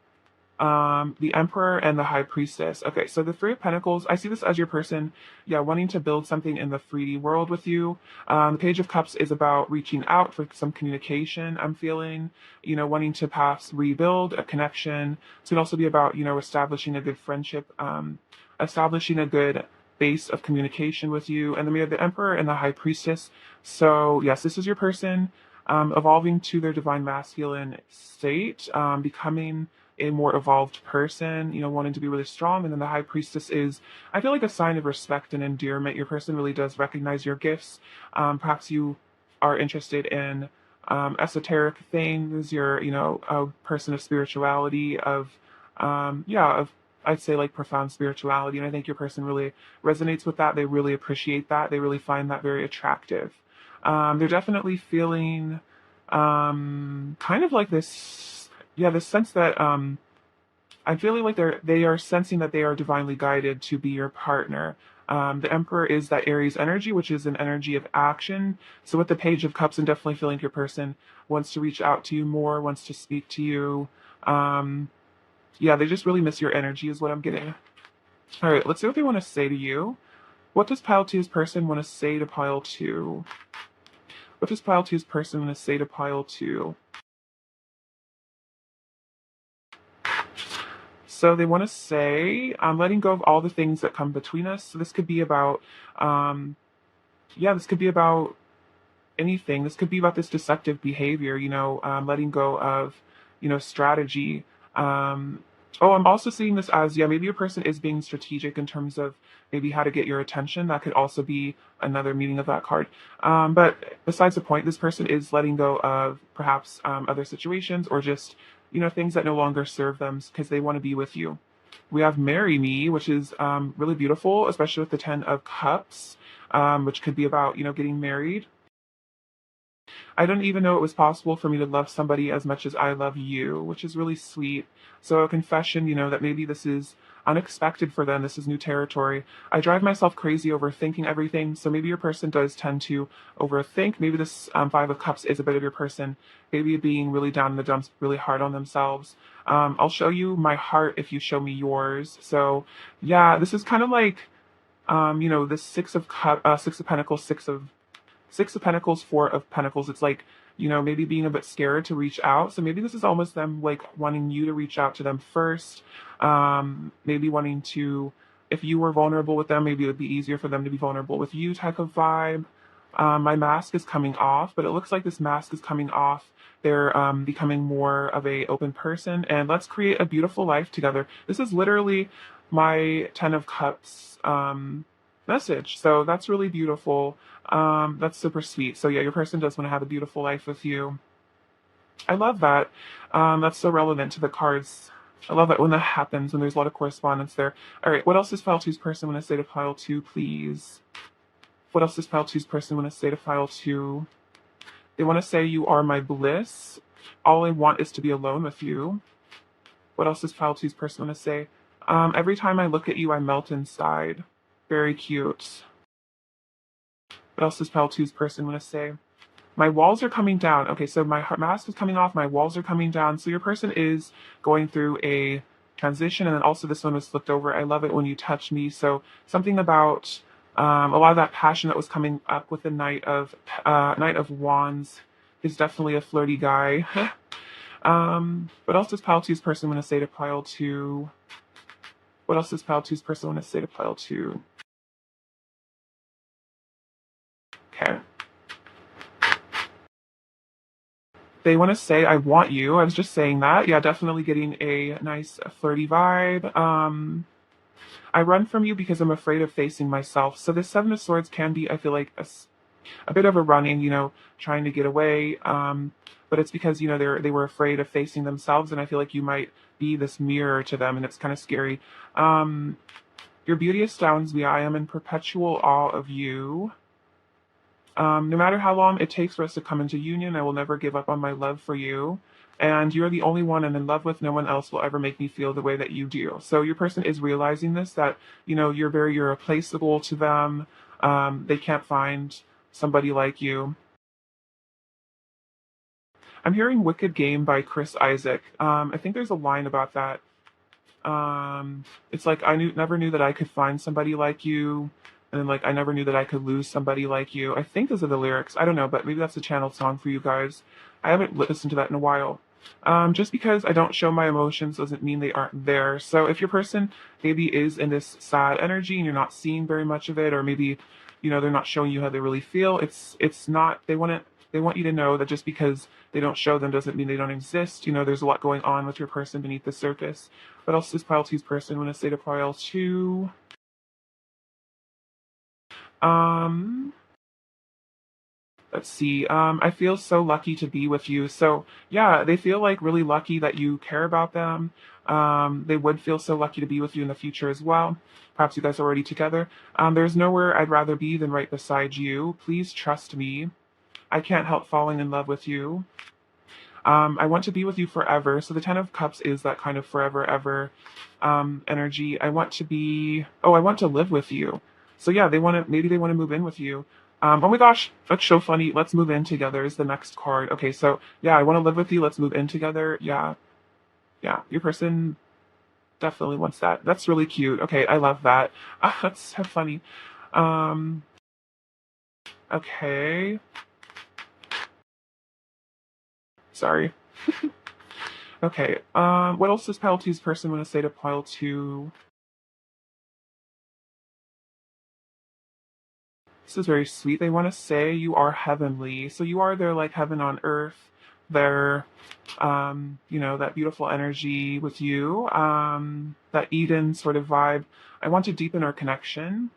the Emperor, and the High Priestess. Okay, so the Three of Pentacles, I see this as your person, yeah, wanting to build something in the 3D world with you. The Page of Cups is about reaching out for some communication, I'm feeling, wanting to perhaps rebuild a connection. It could also be about, establishing a good friendship, establishing a good base of communication with you. And then we have the Emperor and the High Priestess. So, yes, this is your person evolving to their divine masculine state, becoming a more evolved person, wanting to be really strong. And then the High Priestess is, I feel like, a sign of respect and endearment. Your person really does recognize your gifts. Perhaps you are interested in esoteric things. You're, a person of spirituality, of I'd say like profound spirituality. And I think your person really resonates with that. They really appreciate that. They really find that very attractive. They're definitely feeling kind of like this, yeah, this sense that I'm feeling like they are sensing that they are divinely guided to be your partner. The Emperor is that Aries energy, which is an energy of action. So with the Page of Cups, I'm definitely feeling your person wants to reach out to you more, wants to speak to you. Yeah, they just really miss your energy, is what I'm getting. All right, let's see what they want to say to you. What does Pile Two's person want to say to Pile Two? What does Pile Two's person want to say to Pile Two? So they want to say, I'm letting go of all the things that come between us. So this could be about, this could be about anything. This could be about this deceptive behavior, letting go of, strategy. I'm also seeing this as, yeah, maybe your person is being strategic in terms of maybe how to get your attention. That could also be another meaning of that card. But besides the point, this person is letting go of perhaps other situations or just, things that no longer serve them because they want to be with you. We have Marry Me, which is really beautiful, especially with the Ten of Cups, which could be about, getting married. I didn't even know it was possible for me to love somebody as much as I love you, which is really sweet. So a confession, that maybe this is unexpected for them. This is new territory. I drive myself crazy overthinking everything. So maybe your person does tend to overthink. Maybe this Five of Cups is a bit of your person, maybe being really down in the dumps, really hard on themselves. I'll show you my heart if you show me yours. So yeah, this is kind of like, this Six of Pentacles, Six of Pentacles, Four of Pentacles. It's like, maybe being a bit scared to reach out. So maybe this is almost them like wanting you to reach out to them first. Maybe wanting to, if you were vulnerable with them, maybe it would be easier for them to be vulnerable with you type of vibe. My mask is coming off, but it looks like this mask is coming off. They're becoming more of a open person, and let's create a beautiful life together. This is literally my Ten of Cups message. So that's really beautiful. That's super sweet. So yeah, your person does want to have a beautiful life with you. I love that. That's so relevant to the cards. I love that when that happens, when there's a lot of correspondence there. All right, what else does Pile Two's person want to say to Pile Two, please? What else does Pile Two's person want to say to Pile Two? They want to say, you are my bliss. All I want is to be alone with you. What else does Pile Two's person want to say? Every time I look at you, I melt inside. Very cute. What else does Pile Two's person want to say? My walls are coming down. Okay, so my mask is coming off. My walls are coming down. So your person is going through a transition. And then also this one was flipped over. I love it when you touch me. So something about a lot of that passion that was coming up with the Knight of Wands is definitely a flirty guy. What else does pile two's person want to say to pile two? What else does pile two's person want to say to pile two? Okay. They want to say, I want you. I was just saying that. Yeah, definitely getting a nice flirty vibe. I run from you because I'm afraid of facing myself. So this Seven of Swords can be, I feel like, a bit of a running, trying to get away. But it's because, they were afraid of facing themselves. And I feel like you might be this mirror to them. And it's kind of scary. Your beauty astounds me. I am in perpetual awe of you. No matter how long it takes for us to come into union, I will never give up on my love for you. And you're the only one I'm in love with. No one else will ever make me feel the way that you do. So your person is realizing this, that, you're very irreplaceable to them. They can't find somebody like you. I'm hearing Wicked Game by Chris Isaac. I think there's a line about that. It's like, never knew that I could find somebody like you. And then, like, I never knew that I could lose somebody like you. I think those are the lyrics. I don't know, but maybe that's a channeled song for you guys. I haven't listened to that in a while. Just because I don't show my emotions doesn't mean they aren't there. So if your person maybe is in this sad energy and you're not seeing very much of it, or maybe, they're not showing you how they really feel, it's not, they want you to know that just because they don't show them doesn't mean they don't exist. There's a lot going on with your person beneath the surface. What else does pile two's person want to say to pile two? Um, let's see. I feel so lucky to be with you. So yeah, they feel like really lucky that you care about them. They would feel so lucky to be with you in the future as well. Perhaps you guys are already together. There's nowhere I'd rather be than right beside you. Please trust me. I can't help falling in love with you. I want to be with you forever. So the Ten of Cups is that kind of forever, ever energy. I want to live with you. So yeah, maybe they want to move in with you. Oh my gosh, that's so funny. Let's move in together is the next card. Okay, so yeah, I want to live with you. Let's move in together. Yeah, yeah, your person definitely wants that. That's really cute. Okay, I love that. That's so funny. Um, okay. Sorry. Okay. What else does pile two's person want to say to pile two? This is very sweet. They want to say you are heavenly. So you are their like heaven on earth. Their, that beautiful energy with you. That Eden sort of vibe. I want to deepen our connection.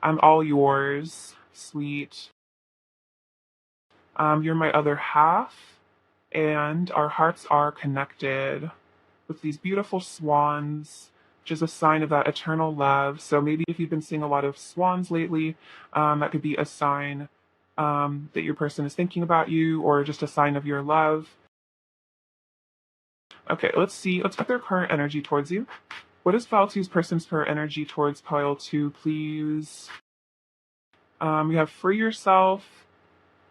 I'm all yours, sweet. You're my other half, and our hearts are connected with these beautiful swans, which is a sign of that eternal love. So maybe if you've been seeing a lot of swans lately, that could be a sign that your person is thinking about you, or just a sign of your love. Okay, let's see. Let's put their current energy towards you. What is pile two's person's current energy towards pile two, please? You have free yourself,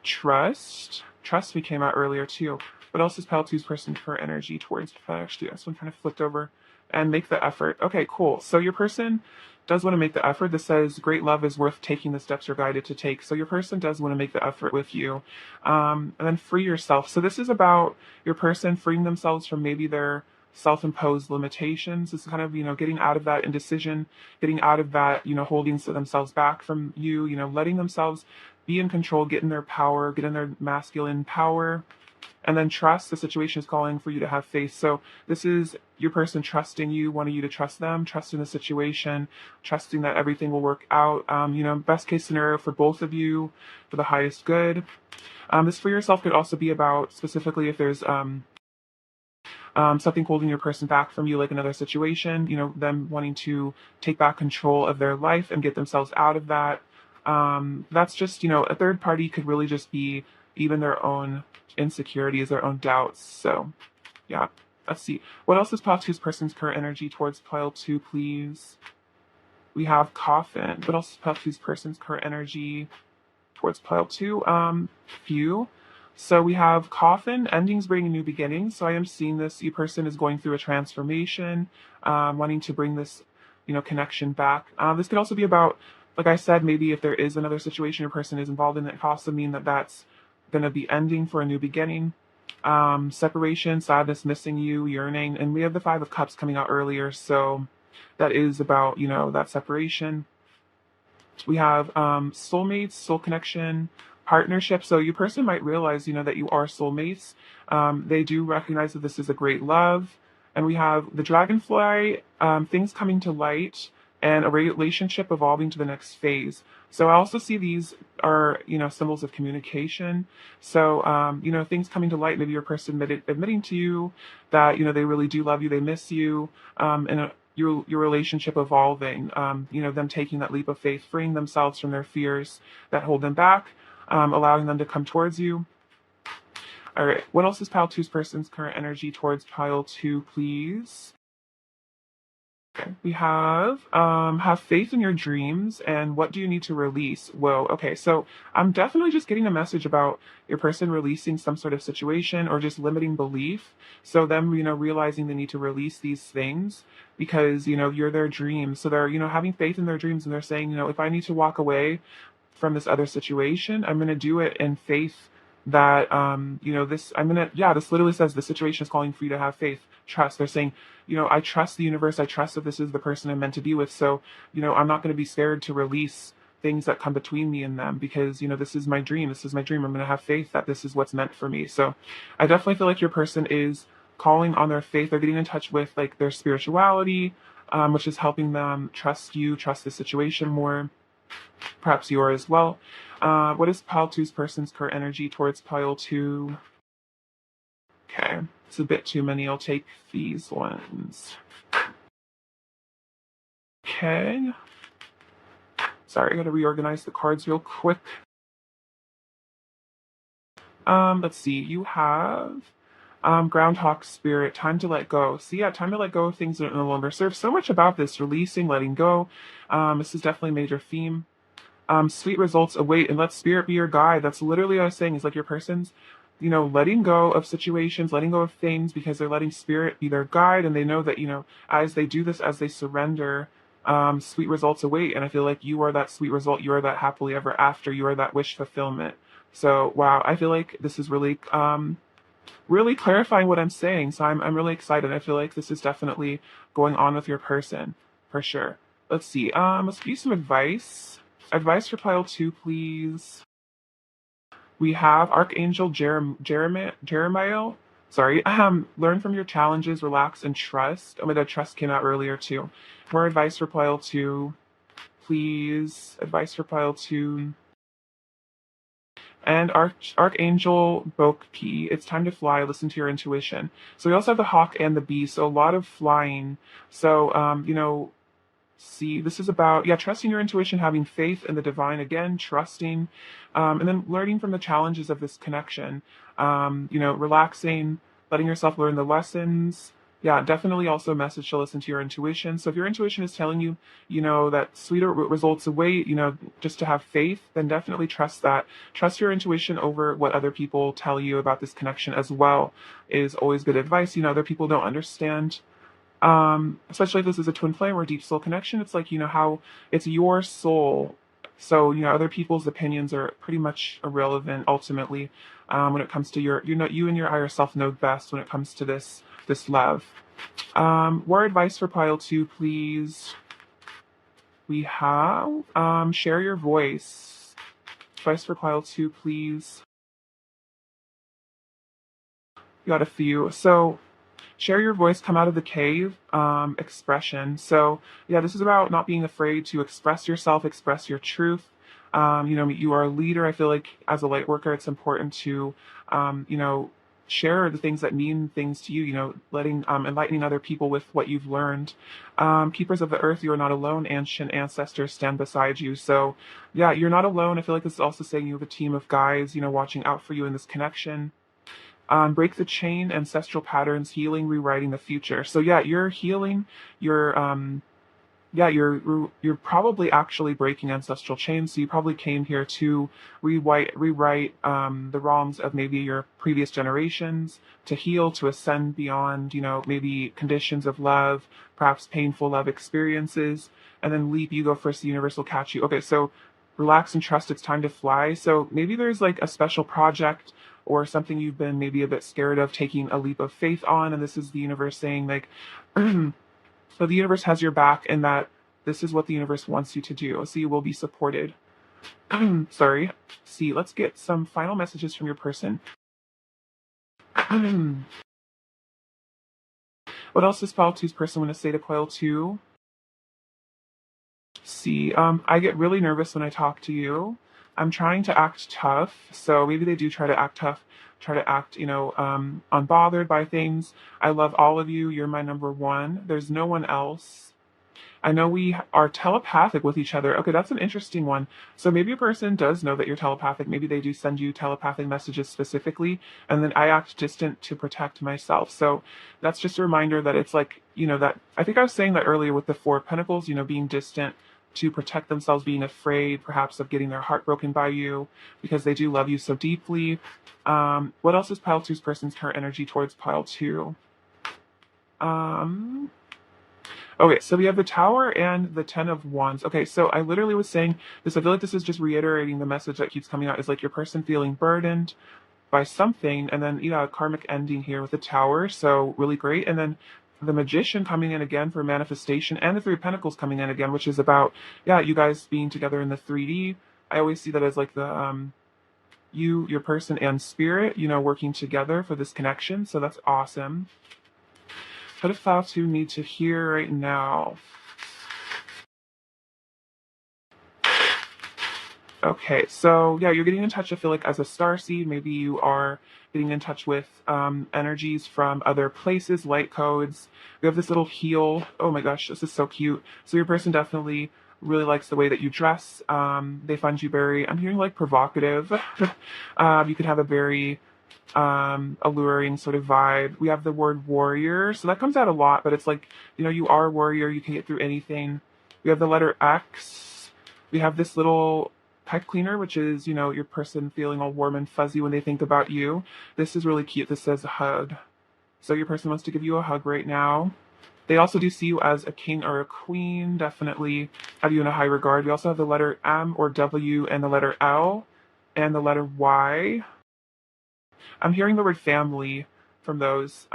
trust. Trust we came out earlier too. What else is pile two's person for energy towards? Actually, this one kind of flipped over. And make the effort. Okay, cool. So your person does want to make the effort. This says great love is worth taking the steps you're guided to take. So your person does want to make the effort with you. And then free yourself. So this is about your person freeing themselves from maybe their self-imposed limitations. This is kind of, getting out of that indecision, getting out of that, holding themselves back from you, letting themselves be in control, get in their power, get in their masculine power, and then trust. The situation is calling for you to have faith. So this is your person trusting you, wanting you to trust them, trusting the situation, trusting that everything will work out. Best case scenario for both of you, for the highest good. This for yourself could also be about specifically if there's something holding your person back from you, like another situation, them wanting to take back control of their life and get themselves out of that. That's just, a third party could really just be even their own insecurities, their own doubts. So, yeah, let's see. What else is pile two's person's current energy towards pile two, please? We have coffin. What else is pile two's person's current energy towards pile two? Few. So we have coffin, endings bringing new beginnings. So I am seeing this. Your person is going through a transformation, wanting to bring this, connection back. This could also be about, like I said, maybe if there is another situation your person is involved in, that could also mean that that's going to be ending for a new beginning. Separation, sadness, missing you, yearning. And we have the Five of Cups coming out earlier. So that is about, that separation. We have soulmates, soul connection, partnership. So your person might realize, that you are soulmates. They do recognize that this is a great love. And we have the dragonfly, things coming to light, and a relationship evolving to the next phase. So I also see these are, symbols of communication. So, things coming to light, maybe your person admitting to you that, they really do love you, they miss you, and your relationship evolving, them taking that leap of faith, freeing themselves from their fears that hold them back, allowing them to come towards you. All right, what else is pile two's person's current energy towards pile two, please? Okay. We have faith in your dreams, and what do you need to release? Whoa, okay, so I'm definitely just getting a message about your person releasing some sort of situation or just limiting belief. So them, realizing they need to release these things because, you're their dream. So they're, having faith in their dreams, and they're saying, if I need to walk away from this other situation, I'm going to do it in faith that, this literally says the situation is calling for you to have faith, trust. They're saying, I trust the universe. I trust that this is the person I'm meant to be with. So, I'm not going to be scared to release things that come between me and them because, this is my dream. This is my dream. I'm going to have faith that this is what's meant for me. So I definitely feel like your person is calling on their faith. They're getting in touch with like their spirituality, which is helping them trust you, trust the situation more. Perhaps you are as well. What is pile two's person's current energy towards pile two? Okay, it's a bit too many. I'll take these ones. Okay. Sorry, I gotta reorganize the cards real quick. Let's see. You have Groundhog Spirit, time to let go. So yeah, time to let go of things that no longer serve. So much about this, releasing, letting go. This is definitely a major theme. Sweet results await, and let spirit be your guide. That's literally what I was saying, is like your person's, letting go of situations, letting go of things because they're letting spirit be their guide, and they know that, as they do this, as they surrender, sweet results await. And I feel like you are that sweet result. You are that happily ever after. You are that wish fulfillment. So wow, I feel like this is really, really clarifying what I'm saying. So I'm really excited. I feel like this is definitely going on with your person for sure. Let's see. Let's give you some advice. Advice for pile two, please. We have Archangel Jeremiah. Sorry. Learn from your challenges, relax, and trust. Oh my God, trust came out earlier too. More advice for pile two, please. Advice for pile two. And Archangel Bokpi, it's time to fly, listen to your intuition. So we also have the hawk and the bee, so a lot of flying. So, see, this is about, trusting your intuition, having faith in the divine, again, trusting, and then learning from the challenges of this connection, relaxing, letting yourself learn the lessons. Yeah, definitely also a message to listen to your intuition. So if your intuition is telling you, that sweeter results await, just to have faith, then definitely trust that. Trust your intuition over what other people tell you about this connection as well is always good advice. Other people don't understand, especially if this is a twin flame or deep soul connection. It's like, how it's your soul. So, other people's opinions are pretty much irrelevant ultimately, when it comes to you and your higher self know best when it comes to this love. More advice for pile two, please. We have, share your voice. Advice for pile two, please. You got a few. So, share your voice, come out of the cave, expression. So yeah, this is about not being afraid to express yourself, express your truth. You are a leader. I feel like as a light worker, it's important to, share the things that mean things to you, letting, enlightening other people with what you've learned. Keepers of the earth, you are not alone. Ancient ancestors stand beside you. So yeah, you're not alone. I feel like this is also saying you have a team of guides, watching out for you in this connection. Break the chain, ancestral patterns, healing, rewriting the future. So yeah, you're healing. You're probably actually breaking ancestral chains. So you probably came here to rewrite the wrongs of maybe your previous generations, to heal, to ascend beyond, maybe conditions of love, perhaps painful love experiences, and then leap. You go first. The universe will catch you. Okay, so relax and trust, it's time to fly. So maybe there's like a special project or something you've been maybe a bit scared of taking a leap of faith on, and this is the universe saying like, so the universe has your back, and that this is what the universe wants you to do. So you will be supported. Sorry. See, let's get some final messages from your person. What else does pile two's person want to say to pile two? See, I get really nervous when I talk to you. I'm trying to act tough, so maybe they do try to act tough, try to act, unbothered by things. I love all of you. You're my number one. There's no one else. I know we are telepathic with each other. Okay, that's an interesting one. So maybe a person does know that you're telepathic. Maybe they do send you telepathic messages specifically, and then I act distant to protect myself. So that's just a reminder that it's like, that I think I was saying that earlier with the Four of Pentacles, being distant to protect themselves, being afraid perhaps of getting their heart broken by you because they do love you so deeply. What else is pile two's person's current energy towards pile two? Okay, so we have the Tower and the Ten of Wands. Okay, so I literally was saying this. I feel like this is just reiterating the message that keeps coming out. Is like your person feeling burdened by something, and then a karmic ending here with the Tower. So really great, and then the Magician coming in again for manifestation, and the Three of Pentacles coming in again, which is about you guys being together in the 3D. I always see that as like the your person and spirit, working together for this connection. So that's awesome. What if pile two need to hear right now? Okay, so you're getting in touch, I feel like, as a starseed. Maybe you are getting in touch with energies from other places, light codes. We have this little heel. Oh my gosh, this is so cute. So your person definitely really likes the way that you dress. They find you very, I'm hearing like provocative. You could have a very alluring sort of vibe. We have the word warrior, so that comes out a lot, but it's like, you are a warrior, you can get through anything. We have the letter X. We have this little pipe cleaner, which is, your person feeling all warm and fuzzy when they think about you. This is really cute. This says hug. So your person wants to give you a hug right now. They also do see you as a king or a queen, definitely have you in a high regard. We also have the letter M or W and the letter L and the letter Y. I'm hearing the word family from those.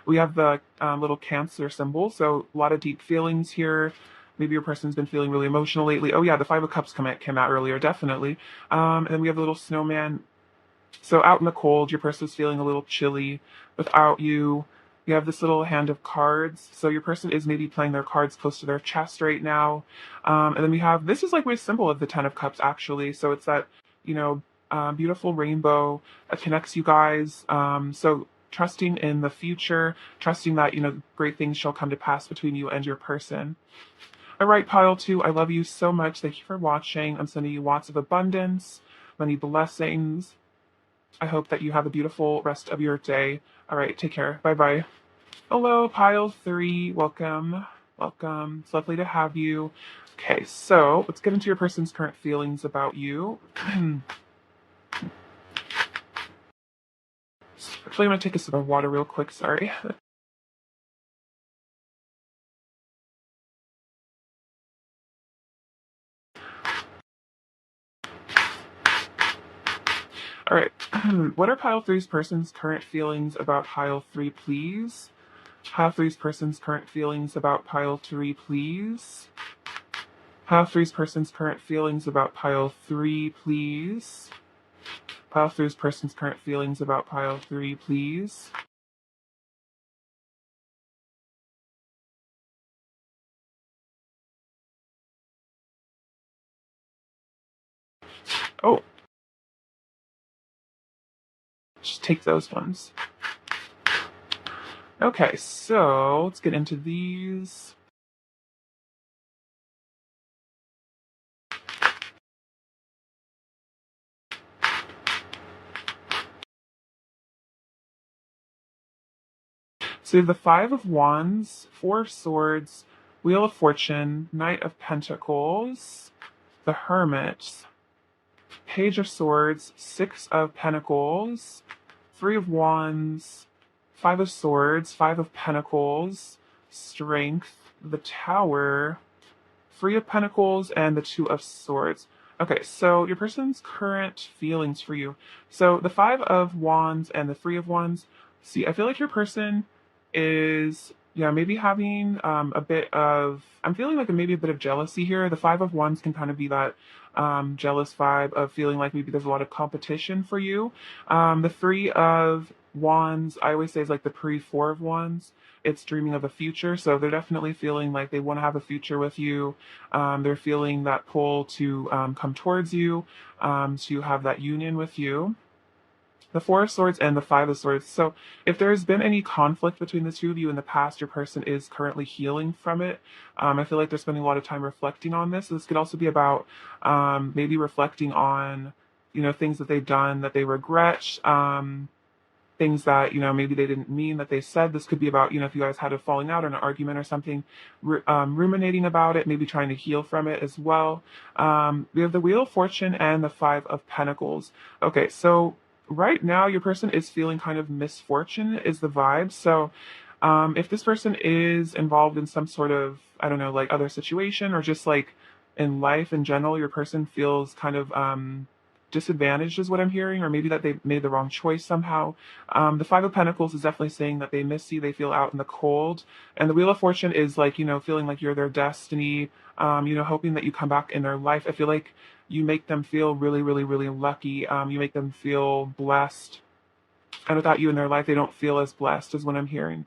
We have the little Cancer symbol, so a lot of deep feelings here. Maybe your person's been feeling really emotional lately. Oh yeah, the Five of Cups came out earlier, definitely. And then we have the little snowman. So out in the cold, your person's feeling a little chilly without you. You have this little hand of cards. So your person is maybe playing their cards close to their chest right now. And then we have, this is like my symbol of the Ten of Cups, actually. So it's that, beautiful rainbow that connects you guys. So trusting in the future, trusting that, great things shall come to pass between you and your person. All right, pile two, I love you so much. Thank you for watching. I'm sending you lots of abundance, many blessings. I hope that you have a beautiful rest of your day. All right, take care. Bye-bye. Hello, pile three. Welcome. Welcome. It's lovely to have you. Okay, so let's get into your person's current feelings about you. Actually, I'm going to take a sip of water real quick. Sorry. All right. What are pile three's person's current feelings about pile three, please? Pile three's person's current feelings about pile three, please. Pile three's person's current feelings about pile three, please. Pile three's person's current feelings about pile three, please. Oh, just take those ones. Okay, so let's get into these. So we have the Five of Wands, Four of Swords, Wheel of Fortune, Knight of Pentacles, the Hermit, Page of Swords, Six of Pentacles, Three of Wands, Five of Swords, Five of Pentacles, Strength, the Tower, Three of Pentacles and the Two of Swords. Okay, so your person's current feelings for you. So the Five of Wands and the Three of Wands. See, I feel like your person is, yeah, maybe having a bit of, I'm feeling like maybe a bit of jealousy here. The Five of Wands can kind of be that jealous vibe of feeling like maybe there's a lot of competition for you. The Three of Wands, I always say, is like the pre-Four of Wands. It's dreaming of a future, so they're definitely feeling like they want to have a future with you. They're feeling that pull to come towards you, to have that union with you. The Four of Swords and the Five of Swords. So if there's been any conflict between the two of you in the past, your person is currently healing from it. I feel like they're spending a lot of time reflecting on this. This could also be about maybe reflecting on, things that they've done that they regret. Things that maybe they didn't mean that they said. This could be about if you guys had a falling out or an argument or something, ruminating about it, maybe trying to heal from it as well. We have the Wheel of Fortune and the Five of Pentacles. Okay, so right now your person is feeling kind of misfortune is the vibe. So if this person is involved in some sort of, I don't know, like other situation, or just like in life in general, your person feels kind of disadvantaged is what I'm hearing, or maybe that they made the wrong choice somehow. The Five of Pentacles is definitely saying that they miss you, they feel out in the cold. And the Wheel of Fortune is like, feeling like you're their destiny, hoping that you come back in their life. I feel like you make them feel really, really, really lucky. You make them feel blessed. And without you in their life, they don't feel as blessed, is what I'm hearing.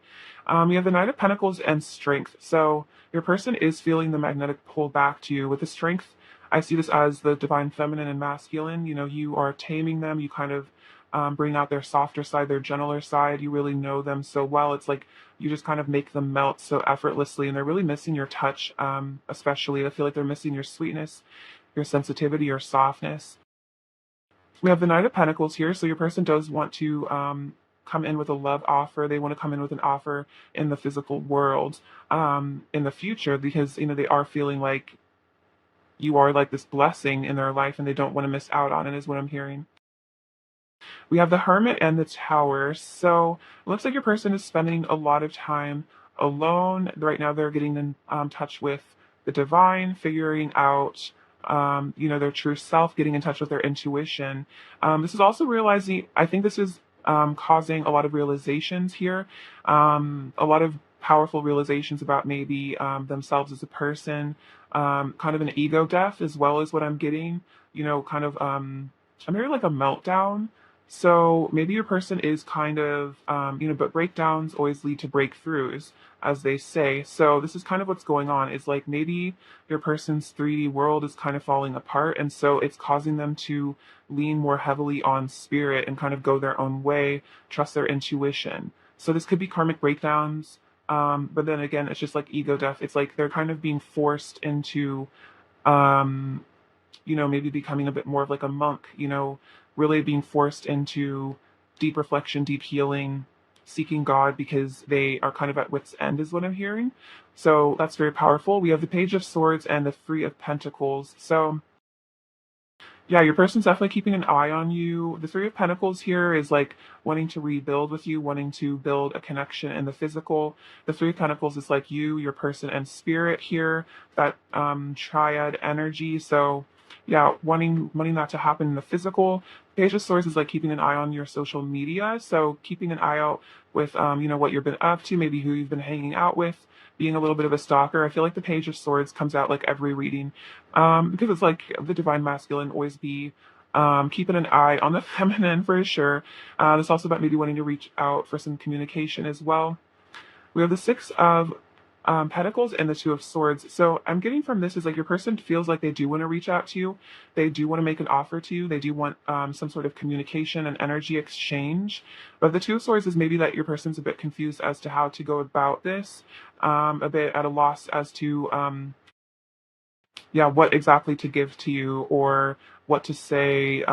You have the Knight of Pentacles and Strength. So your person is feeling the magnetic pull back to you. With the Strength, I see this as the divine feminine and masculine. You are taming them. You kind of bring out their softer side, their gentler side. You really know them so well. It's like you just kind of make them melt so effortlessly, and they're really missing your touch, especially. I feel like they're missing your sweetness, your sensitivity, your softness. We have the Knight of Pentacles here, so your person does want to come in with a love offer. They want to come in with an offer in the physical world in the future, because they are feeling like you are like this blessing in their life, and they don't want to miss out on it, is what I'm hearing. We have the Hermit and the Tower. So it looks like your person is spending a lot of time alone. Right now they're getting in touch with the divine, figuring out their true self, getting in touch with their intuition. This is also realizing, I think this is causing a lot of realizations here, a lot of powerful realizations about maybe themselves as a person, kind of an ego death as well as what I'm getting, kind of, I'm hearing like a meltdown. So maybe your person is kind of, but breakdowns always lead to breakthroughs, as they say. So this is kind of what's going on. Is like maybe your person's 3D world is kind of falling apart, and so it's causing them to lean more heavily on spirit and kind of go their own way, trust their intuition. So this could be karmic breakdowns, but then again, it's just like ego death. It's like they're kind of being forced into, um, maybe becoming a bit more of like a monk, really being forced into deep reflection, deep healing, seeking God because they are kind of at wit's end, is what I'm hearing. So that's very powerful. We have the Page of Swords and the Three of Pentacles. So yeah, your person's definitely keeping an eye on you. The Three of Pentacles here is like wanting to rebuild with you, wanting to build a connection in the physical. The Three of Pentacles is like you, your person, and spirit here, that triad energy. So yeah, wanting that to happen in the physical. Page of Swords is like keeping an eye on your social media. So keeping an eye out with what you've been up to, maybe who you've been hanging out with, being a little bit of a stalker. I feel like the Page of Swords comes out like every reading, because it's like the divine masculine, always be keeping an eye on the feminine for sure. It's also about maybe wanting to reach out for some communication as well. We have the Six of Pentacles and the Two of Swords. So I'm getting from this is like your person feels like they do want to reach out to you. They do want to make an offer to you. They do want some sort of communication and energy exchange. But the Two of Swords is maybe that your person's a bit confused as to how to go about this, a bit at a loss as to what exactly to give to you or what to say.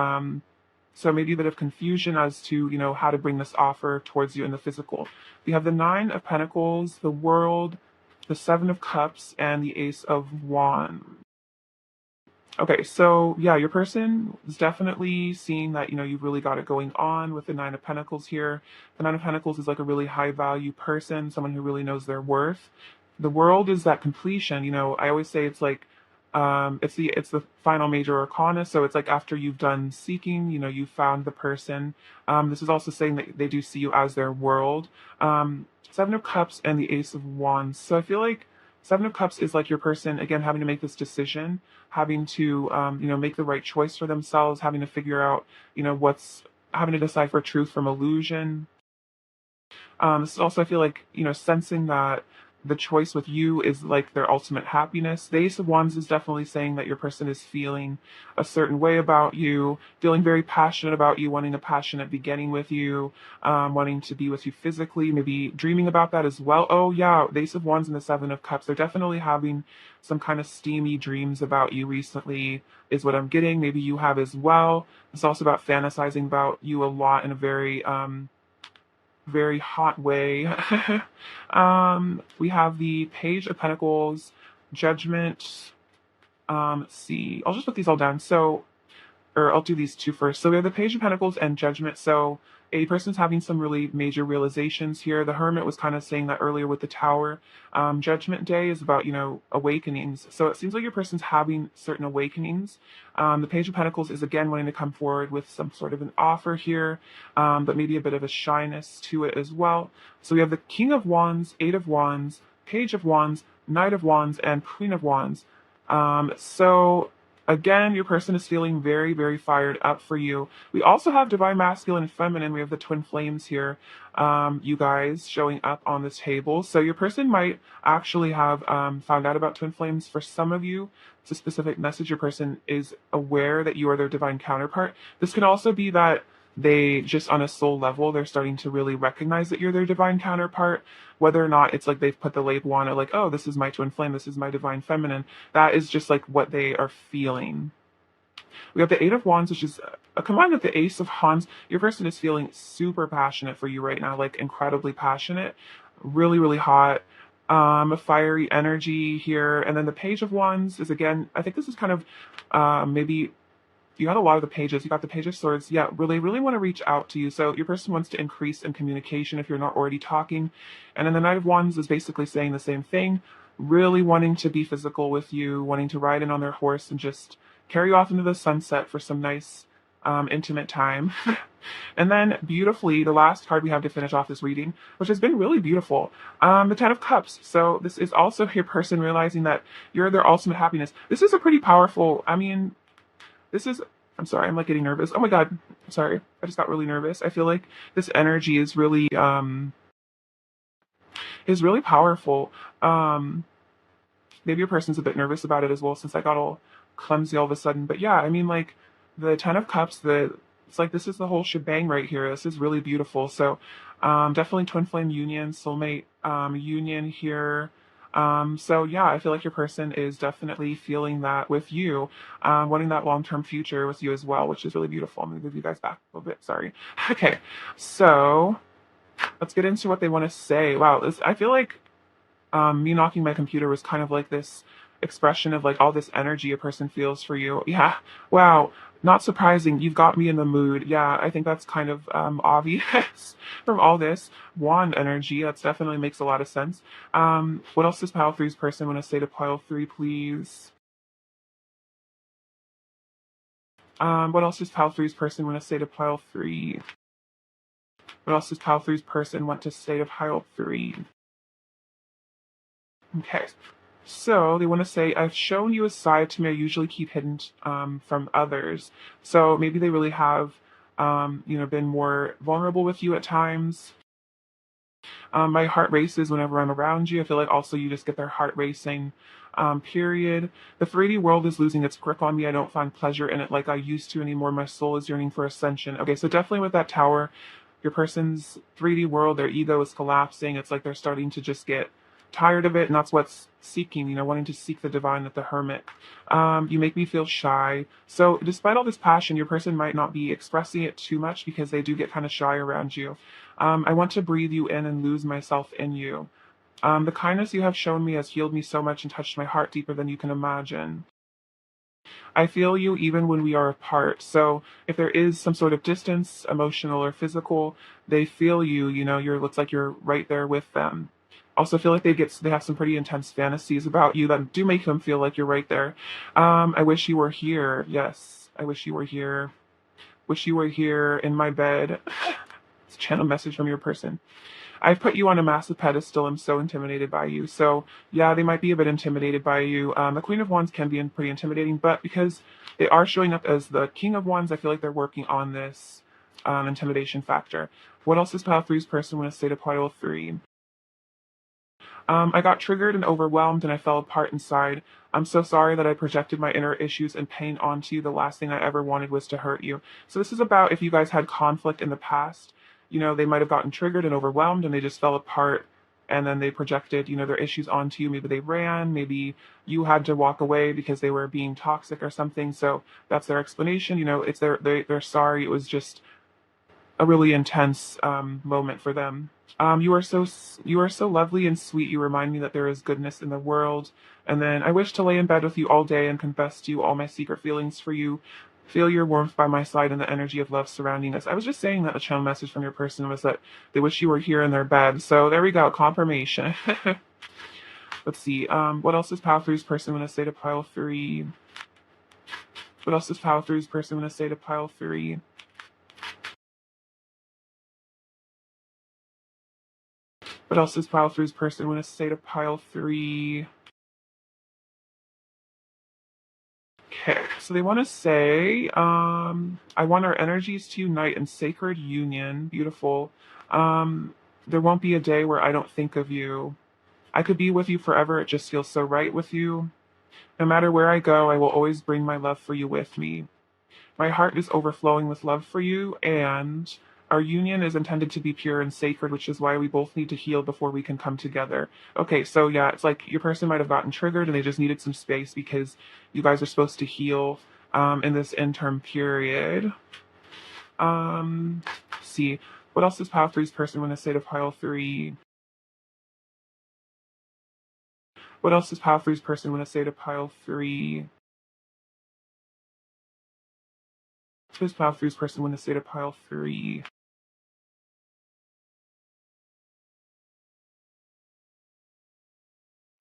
So maybe a bit of confusion as to, how to bring this offer towards you in the physical. We have the Nine of Pentacles, the World, the Seven of Cups, and the Ace of Wands. Okay, so yeah, your person is definitely seeing that, you've really got it going on with the Nine of Pentacles here. The Nine of Pentacles is like a really high value person, someone who really knows their worth. The World is that completion. I always say it's like It's the final major arcana, so it's like after you've done seeking, you found the person. This is also saying that they do see you as their world. Seven of Cups and the Ace of Wands. So I feel like Seven of Cups is like your person again having to make this decision, having to make the right choice for themselves, having to figure out what's having to decipher truth from illusion. This is also, I feel like, sensing that the choice with you is like their ultimate happiness. The Ace of Wands is definitely saying that your person is feeling a certain way about you, feeling very passionate about you, wanting a passionate beginning with you, wanting to be with you physically, maybe dreaming about that as well. Oh, yeah, the Ace of Wands and the Seven of Cups, they're definitely having some kind of steamy dreams about you recently, is what I'm getting. Maybe you have as well. It's also about fantasizing about you a lot in a very hot way. We have the Page of Pentacles, Judgment. See, I'll just put these all down. So, or I'll do these two first. So we have the Page of Pentacles and Judgment. So a person's having some really major realizations here. The Hermit was kind of saying that earlier with the Tower. Judgment Day is about, awakenings. So it seems like your person's having certain awakenings. The Page of Pentacles is again wanting to come forward with some sort of an offer here, but maybe a bit of a shyness to it as well. So we have the King of Wands, Eight of Wands, Page of Wands, Knight of Wands, and Queen of Wands. So again, your person is feeling very, very fired up for you. We also have Divine Masculine and Feminine. We have the Twin Flames here, you guys, showing up on the table. So your person might actually have found out about Twin Flames. For some of you, it's a specific message. Your person is aware that you are their divine counterpart. This can also be that they just on a soul level, they're starting to really recognize that you're their divine counterpart. Whether or not it's like they've put the label on it, like, oh, this is my twin flame, this is my divine feminine. That is just like what they are feeling. We have the Eight of Wands, which is combined with the Ace of Wands. Your person is feeling super passionate for you right now, like incredibly passionate, really, really hot. A fiery energy here. And then the Page of Wands is again, I think this is kind of maybe you got a lot of the pages. You got the Page of Swords. Yeah, really, really want to reach out to you. So your person wants to increase in communication if you're not already talking. And then the Knight of Wands is basically saying the same thing, really wanting to be physical with you, wanting to ride in on their horse and just carry you off into the sunset for some nice, intimate time. And then beautifully, the last card we have to finish off this reading, which has been really beautiful, the Ten of Cups. So this is also your person realizing that you're their ultimate happiness. This is a pretty powerful, I'm sorry, I'm like getting nervous. Oh my God. Sorry. I just got really nervous. I feel like this energy is really powerful. Maybe your person's a bit nervous about it as well since I got all clumsy all of a sudden. But yeah, like the Ten of Cups, it's like this is the whole shebang right here. This is really beautiful. So definitely twin flame union, soulmate union here. So yeah, I feel like your person is definitely feeling that with you, wanting that long-term future with you as well, which is really beautiful. I'm gonna move you guys back a little bit. Sorry. Okay, so let's get into what they want to say. Wow, I feel like me knocking my computer was kind of like this expression of like all this energy a person feels for you. Yeah, wow, not surprising. You've got me in the mood. Yeah, I think that's kind of obvious from all this wand energy. That's definitely makes a lot of sense. What else does pile three's person want to say to pile three, please? What else does pile three's person want to say to pile three? What else does pile three's person want to say to pile three? Okay. So they want to say, I've shown you a side to me I usually keep hidden from others. So maybe they really have, been more vulnerable with you at times. My heart races whenever I'm around you. I feel like also you just get their heart racing, period. The 3D world is losing its grip on me. I don't find pleasure in it like I used to anymore. My soul is yearning for ascension. Okay, so definitely with that Tower, your person's 3D world, their ego is collapsing. It's like they're starting to just get tired of it, and that's what's seeking, wanting to seek the divine with the Hermit. You make me feel shy. So despite all this passion, your person might not be expressing it too much because they do get kind of shy around you. I want to breathe you in and lose myself in you. The kindness you have shown me has healed me so much and touched my heart deeper than you can imagine. I feel you even when we are apart. So if there is some sort of distance, emotional or physical, they feel you, looks like you're right there with them. Also feel like they have some pretty intense fantasies about you that do make them feel like you're right there. I wish you were here. Yes, I wish you were here. Wish you were here in my bed. It's a channel message from your person. I've put you on a massive pedestal. I'm so intimidated by you. So yeah, they might be a bit intimidated by you. The Queen of Wands can be pretty intimidating, but because they are showing up as the King of Wands, I feel like they're working on this intimidation factor. What else is pile three's person when it's state of pile three? I got triggered and overwhelmed and I fell apart inside. I'm so sorry that I projected my inner issues and pain onto you. The last thing I ever wanted was to hurt you. So this is about if you guys had conflict in the past, they might have gotten triggered and overwhelmed and they just fell apart and then they projected, their issues onto you. Maybe they ran, maybe you had to walk away because they were being toxic or something. So that's their explanation. It's they're sorry. It was just a really intense moment for them. You are so lovely and sweet. You remind me that there is goodness in the world. And then I wish to lay in bed with you all day and confess to you all my secret feelings for you. Feel your warmth by my side and the energy of love surrounding us. I was just saying that the channel message from your person was that they wish you were here in their bed. So there we go, confirmation. Let's see. What else is pile three's person when I say to pile three? What else is pile three's person when I say to pile three? What else is pile three's person when I say to pile three? Okay, so they want to say, I want our energies to unite in sacred union. Beautiful. There won't be a day where I don't think of you. I could be with you forever. It just feels so right with you. No matter where I go, I will always bring my love for you with me. My heart is overflowing with love for you, and our union is intended to be pure and sacred, which is why we both need to heal before we can come together. Okay, so yeah, it's like your person might have gotten triggered and they just needed some space because you guys are supposed to heal in this interim period. Let's see. What else is pile three's person when I say to pile three? What else is pile three's person when I say to pile three? What is pile three's person when I say to pile three?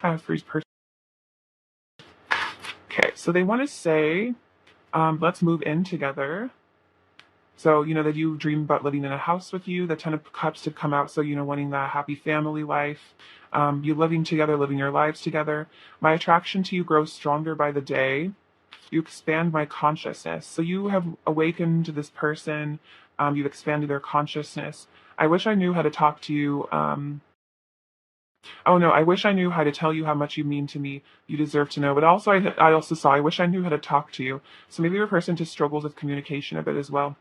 Pile three's person. Okay, so they want to say, let's move in together. So, that you dream about living in a house with you, the Ten of Cups to come out. So, wanting that happy family life, you living together, living your lives together. My attraction to you grows stronger by the day. You expand my consciousness. So you have awakened this person. You've expanded their consciousness. I wish I knew how to talk to you. Oh no, I wish I knew how to tell you how much you mean to me. You deserve to know. But also, I also saw, I wish I knew how to talk to you. So maybe your person just struggles with communication a bit as well.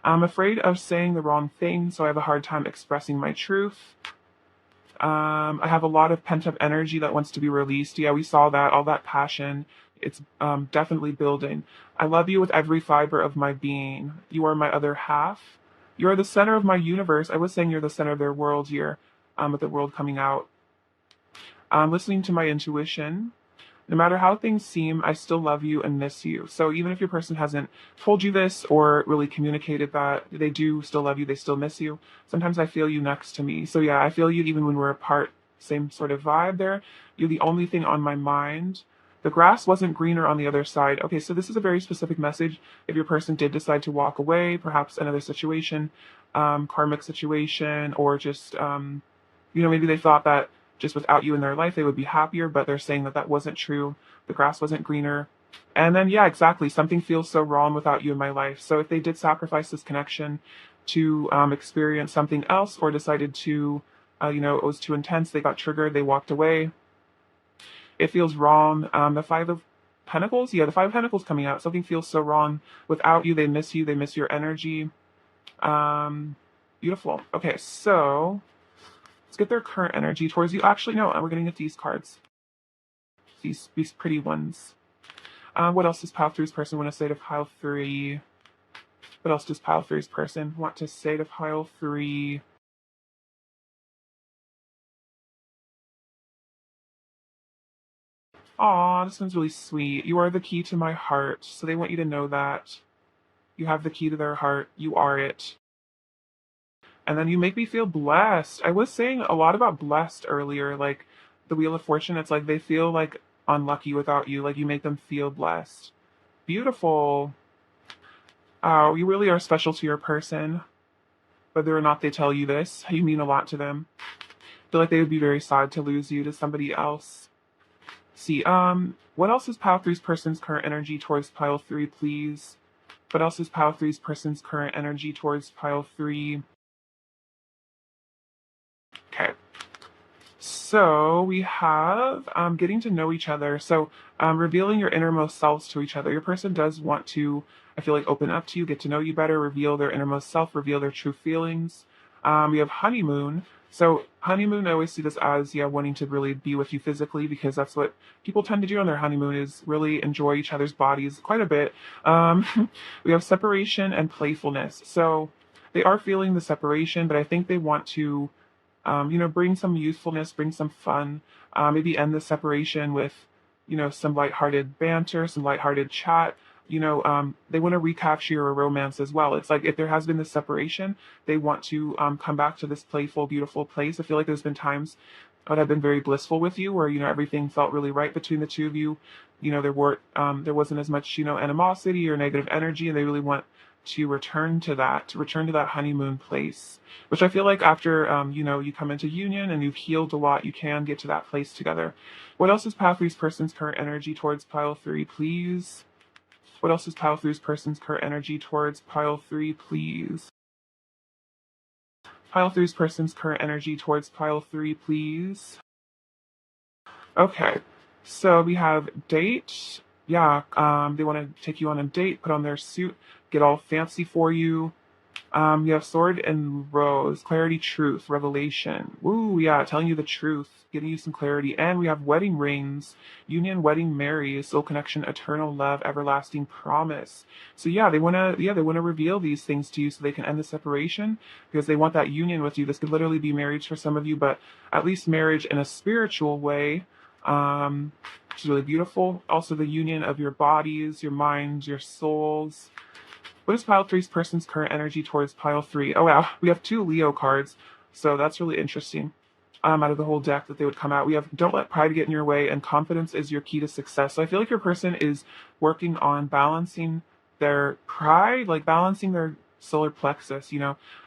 I'm afraid of saying the wrong thing, so I have a hard time expressing my truth. I have a lot of pent up energy that wants to be released. Yeah, we saw that, all that passion. It's definitely building. I love you with every fiber of my being. You are my other half. You are the center of my universe. I was saying you're the center of their world here, with the world coming out. I'm listening to my intuition. No matter how things seem, I still love you and miss you. So even if your person hasn't told you this or really communicated that, they do still love you, they still miss you. Sometimes I feel you next to me. So yeah, I feel you even when we're apart. Same sort of vibe there. You're the only thing on my mind. The grass wasn't greener on the other side. Okay, so this is a very specific message. If your person did decide to walk away, perhaps another situation, karmic situation, or just, maybe they thought that just without you in their life, they would be happier, but they're saying that that wasn't true. The grass wasn't greener. And then, yeah, exactly. Something feels so wrong without you in my life. So if they did sacrifice this connection to experience something else or decided to, it was too intense, they got triggered, they walked away, it feels wrong. The Five of Pentacles, yeah, the Five of Pentacles coming out. Something feels so wrong without you. They miss you. They miss your energy. Beautiful. Okay, so let's get their current energy towards you. Actually, no, we're going to get these cards. These pretty ones. What else does pile three's person want to say to pile three? What else does pile three's person want to say to pile three? Aw, this one's really sweet. You are the key to my heart. So they want you to know that. You have the key to their heart. You are it. And then you make me feel blessed. I was saying a lot about blessed earlier, like the Wheel of Fortune. It's like they feel like unlucky without you, like you make them feel blessed. Beautiful. Oh, you really are special to your person, whether or not they tell you this. You mean a lot to them. I feel like they would be very sad to lose you to somebody else. See, what else is pile three's person's current energy towards pile three, please? What else is pile three's person's current energy towards pile three? Okay. So we have getting to know each other. So revealing your innermost selves to each other. Your person does want to, I feel like, open up to you, get to know you better, reveal their innermost self, reveal their true feelings. We have honeymoon. So honeymoon, I always see this as, yeah, wanting to really be with you physically, because that's what people tend to do on their honeymoon, is really enjoy each other's bodies quite a bit. We have separation and playfulness. So they are feeling the separation, but I think they want to bring some youthfulness, bring some fun, maybe end the separation with, some lighthearted banter, some lighthearted chat. They want to recapture your romance as well. It's like if there has been this separation, they want to come back to this playful, beautiful place. I feel like there's been times that have been very blissful with you, where everything felt really right between the two of you. There wasn't as much animosity or negative energy, and they really want to return to that honeymoon place, which I feel like after you come into union and you've healed a lot, you can get to that place together. What else is pile three's person's current energy towards pile three, please? What else is pile three's person's current energy towards pile three, please? Pile three's person's current energy towards pile three, please. Okay, so we have date. Yeah, they want to take you on a date, put on their suit, get all fancy for you. You have sword and rose, clarity, truth, revelation. Woo, yeah, telling you the truth, giving you some clarity. And we have wedding rings, union, wedding, marry, soul connection, eternal love, everlasting promise. So yeah, they wanna reveal these things to you so they can end the separation, because they want that union with you. This could literally be marriage for some of you, but at least marriage in a spiritual way. Which is really beautiful. Also the union of your bodies, your minds, your souls. What is pile three's person's current energy towards pile three? Oh wow, we have two Leo cards, so that's really interesting. Out of the whole deck that they would come out, we have don't let pride get in your way, and confidence is your key to success. So I feel like your person is working on balancing their pride, like balancing their solar plexus,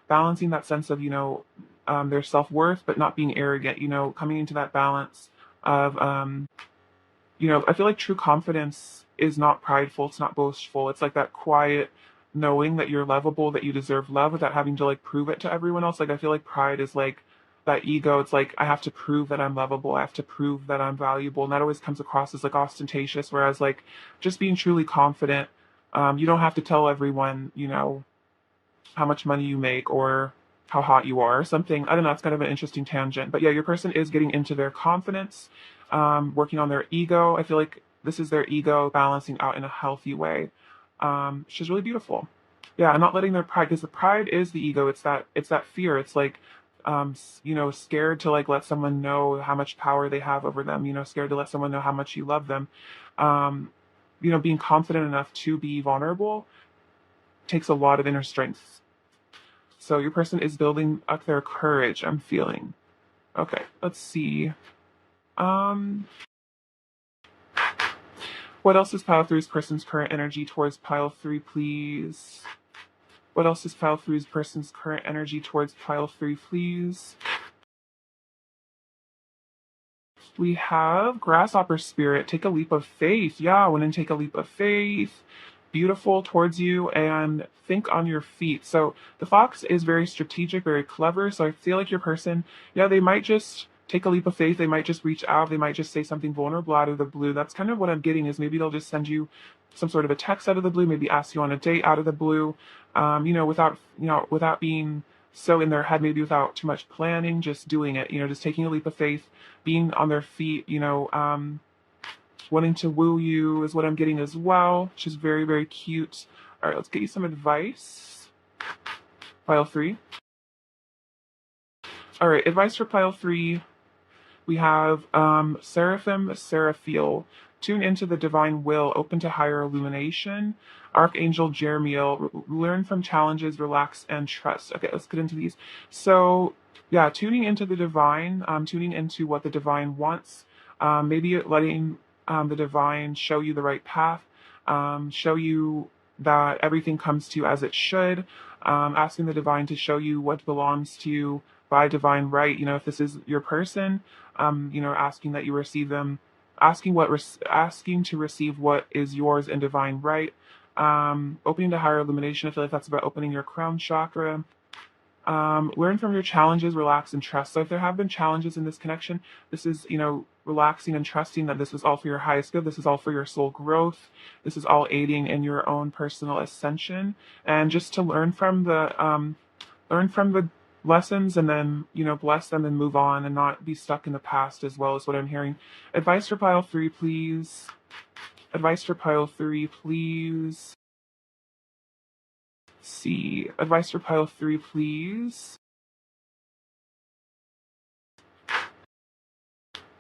balancing that sense of their self worth, but not being arrogant. Coming into that balance of I feel like true confidence is not prideful, it's not boastful. It's like that quiet knowing that you're lovable, that you deserve love without having to like prove it to everyone else. Like I feel like pride is like that ego. It's like I have to prove that I'm lovable, I have to prove that I'm valuable. And that always comes across as like ostentatious, whereas like just being truly confident, you don't have to tell everyone, how much money you make or how hot you are or something. I don't know, it's kind of an interesting tangent. But yeah, your person is getting into their confidence, working on their ego. I feel like this is their ego balancing out in a healthy way, which is really beautiful. Yeah, and not letting their pride, because the pride is the ego. It's that fear. It's like, scared to like let someone know how much power they have over them. Scared to let someone know how much you love them. Um, being confident enough to be vulnerable takes a lot of inner strength. So your person is building up their courage, I'm feeling. Okay, let's see. Um, what else is pile three's person's current energy towards pile three, please? What else is pile three's person's current energy towards pile three, please? We have grasshopper spirit. Take a leap of faith. Yeah, went and take a leap of faith. Beautiful towards you, and think on your feet. So the fox is very strategic, very clever. So I feel like your person, yeah, they might just take a leap of faith. They might just reach out. They might just say something vulnerable out of the blue. That's kind of what I'm getting, is maybe they'll just send you some sort of a text out of the blue, maybe ask you on a date out of the blue, without being so in their head, maybe without too much planning, just doing it, just taking a leap of faith, being on their feet, wanting to woo you is what I'm getting as well, which is very, very cute. All right, let's get you some advice. Pile three. All right, advice for pile three. We have Seraphim Seraphiel. Tune into the divine will, open to higher illumination. Archangel Jeremiel, learn from challenges, relax, and trust. Okay, let's get into these. So, yeah, tuning into the divine, tuning into what the divine wants, maybe letting the divine show you the right path, show you that everything comes to you as it should, asking the divine to show you what belongs to you by divine right. If this is your person, asking that you receive them, asking to receive what is yours in divine right. Opening to higher illumination. I feel like that's about opening your crown chakra. Learn from your challenges, relax and trust. So if there have been challenges in this connection, this is, relaxing and trusting that this is all for your highest good. This is all for your soul growth. This is all aiding in your own personal ascension. And just to learn from the lessons and then, bless them and move on and not be stuck in the past as well, is what I'm hearing. Advice for pile 3, please. Advice for pile 3, please. See. Advice for pile 3, please.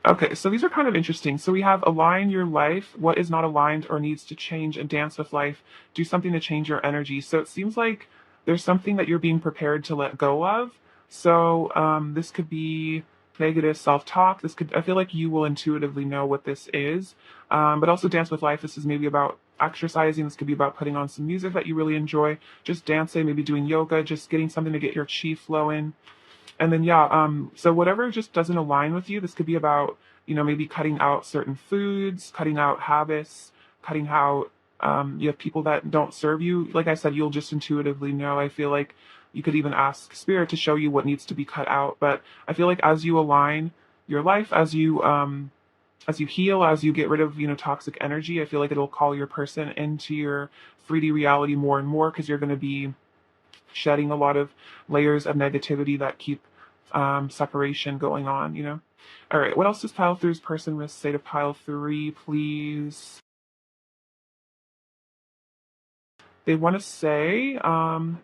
Okay, so these are kind of interesting. So we have align your life, what is not aligned or needs to change, and dance with life. Do something to change your energy. So it seems like there's something that you're being prepared to let go of. So this could be negative self-talk. I feel like you will intuitively know what this is. But also dance with life. This is maybe about exercising. This could be about putting on some music that you really enjoy, just dancing, maybe doing yoga, just getting something to get your chi flowing. And then, yeah, so whatever just doesn't align with you, this could be about, maybe cutting out certain foods, cutting out habits, cutting out, you have people that don't serve you. Like I said, you'll just intuitively know. I feel like you could even ask spirit to show you what needs to be cut out. But I feel like as you align your life, as you heal, as you get rid of, toxic energy, I feel like it'll call your person into your 3D reality more and more, because you're going to be shedding a lot of layers of negativity that keep separation going on. All right, what else does pile three's person risk say to pile 3, please? They want to say,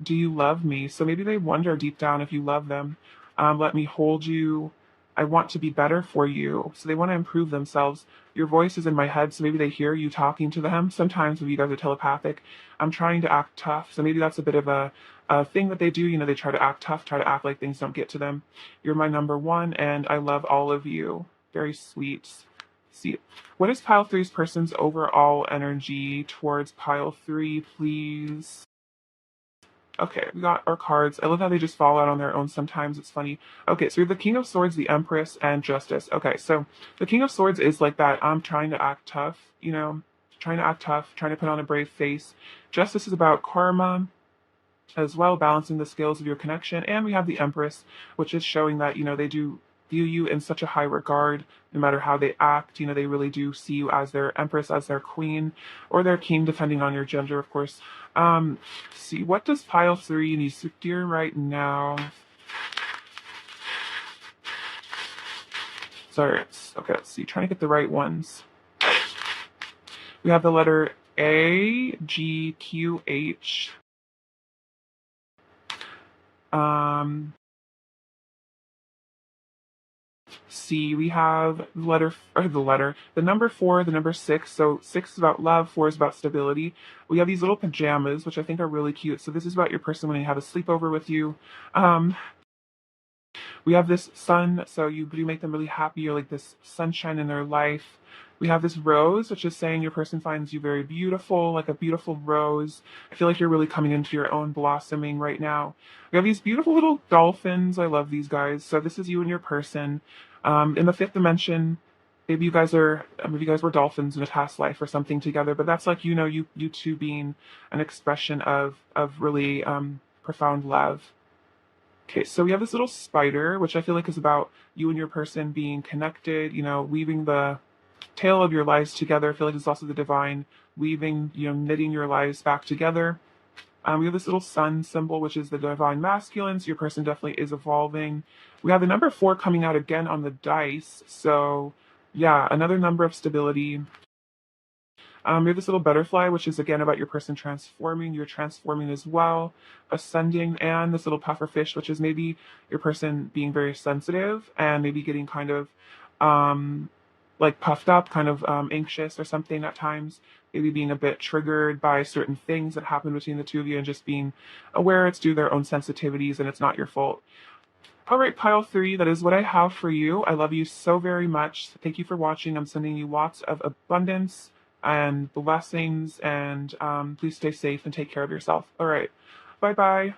do you love me? So maybe they wonder deep down if you love them. Let me hold you. I want to be better for you. So they want to improve themselves. Your voice is in my head, so maybe they hear you talking to them. Sometimes if you guys are telepathic, I'm trying to act tough. So maybe that's a bit of a thing that they do. They try to act tough, try to act like things don't get to them. You're my number one, and I love all of you. Very sweet. See, what is pile three's person's overall energy towards pile 3, please? Okay, we got our cards. I love how they just fall out on their own sometimes. It's funny. Okay, so we have the King of Swords, the Empress, and Justice. Okay, so the King of Swords is like that. I'm trying to act tough, trying to act tough, trying to put on a brave face. Justice is about karma as well, balancing the scales of your connection. And we have the Empress, which is showing that, they do view you in such a high regard, no matter how they act. They really do see you as their Empress, as their queen, or their king, depending on your gender, of course. See, what does pile 3 need to steer right now? Sorry, okay, let's see, trying to get the right ones. We have the letter A, G, Q, H. C, we have the number 4, the number 6. So 6 is about love, 4 is about stability. We have these little pajamas, which I think are really cute. So this is about your person when they have a sleepover with you. We have this sun, so you do make them really happy. You're like this sunshine in their life. We have this rose, which is saying your person finds you very beautiful, like a beautiful rose. I feel like you're really coming into your own blossoming right now. We have these beautiful little dolphins. I love these guys. So this is you and your person. In the 5th dimension, maybe you guys were dolphins in a past life or something together. But that's like, you two being an expression of really profound love. Okay, so we have this little spider, which I feel like is about you and your person being connected, weaving the tail of your lives together. I feel like it's also the divine weaving, knitting your lives back together. We have this little sun symbol, which is the divine masculine, so your person definitely is evolving. We have the number 4 coming out again on the dice, so yeah, another number of stability. We have this little butterfly, which is again about your person transforming. You're transforming as well, ascending, and this little puffer fish, which is maybe your person being very sensitive and maybe getting kind of like puffed up, kind of anxious or something at times, maybe being a bit triggered by certain things that happen between the two of you and just being aware it's due to their own sensitivities and it's not your fault. All right, pile three, that is what I have for you. I love you so very much. Thank you for watching. I'm sending you lots of abundance and blessings, and please stay safe and take care of yourself. All right, bye bye.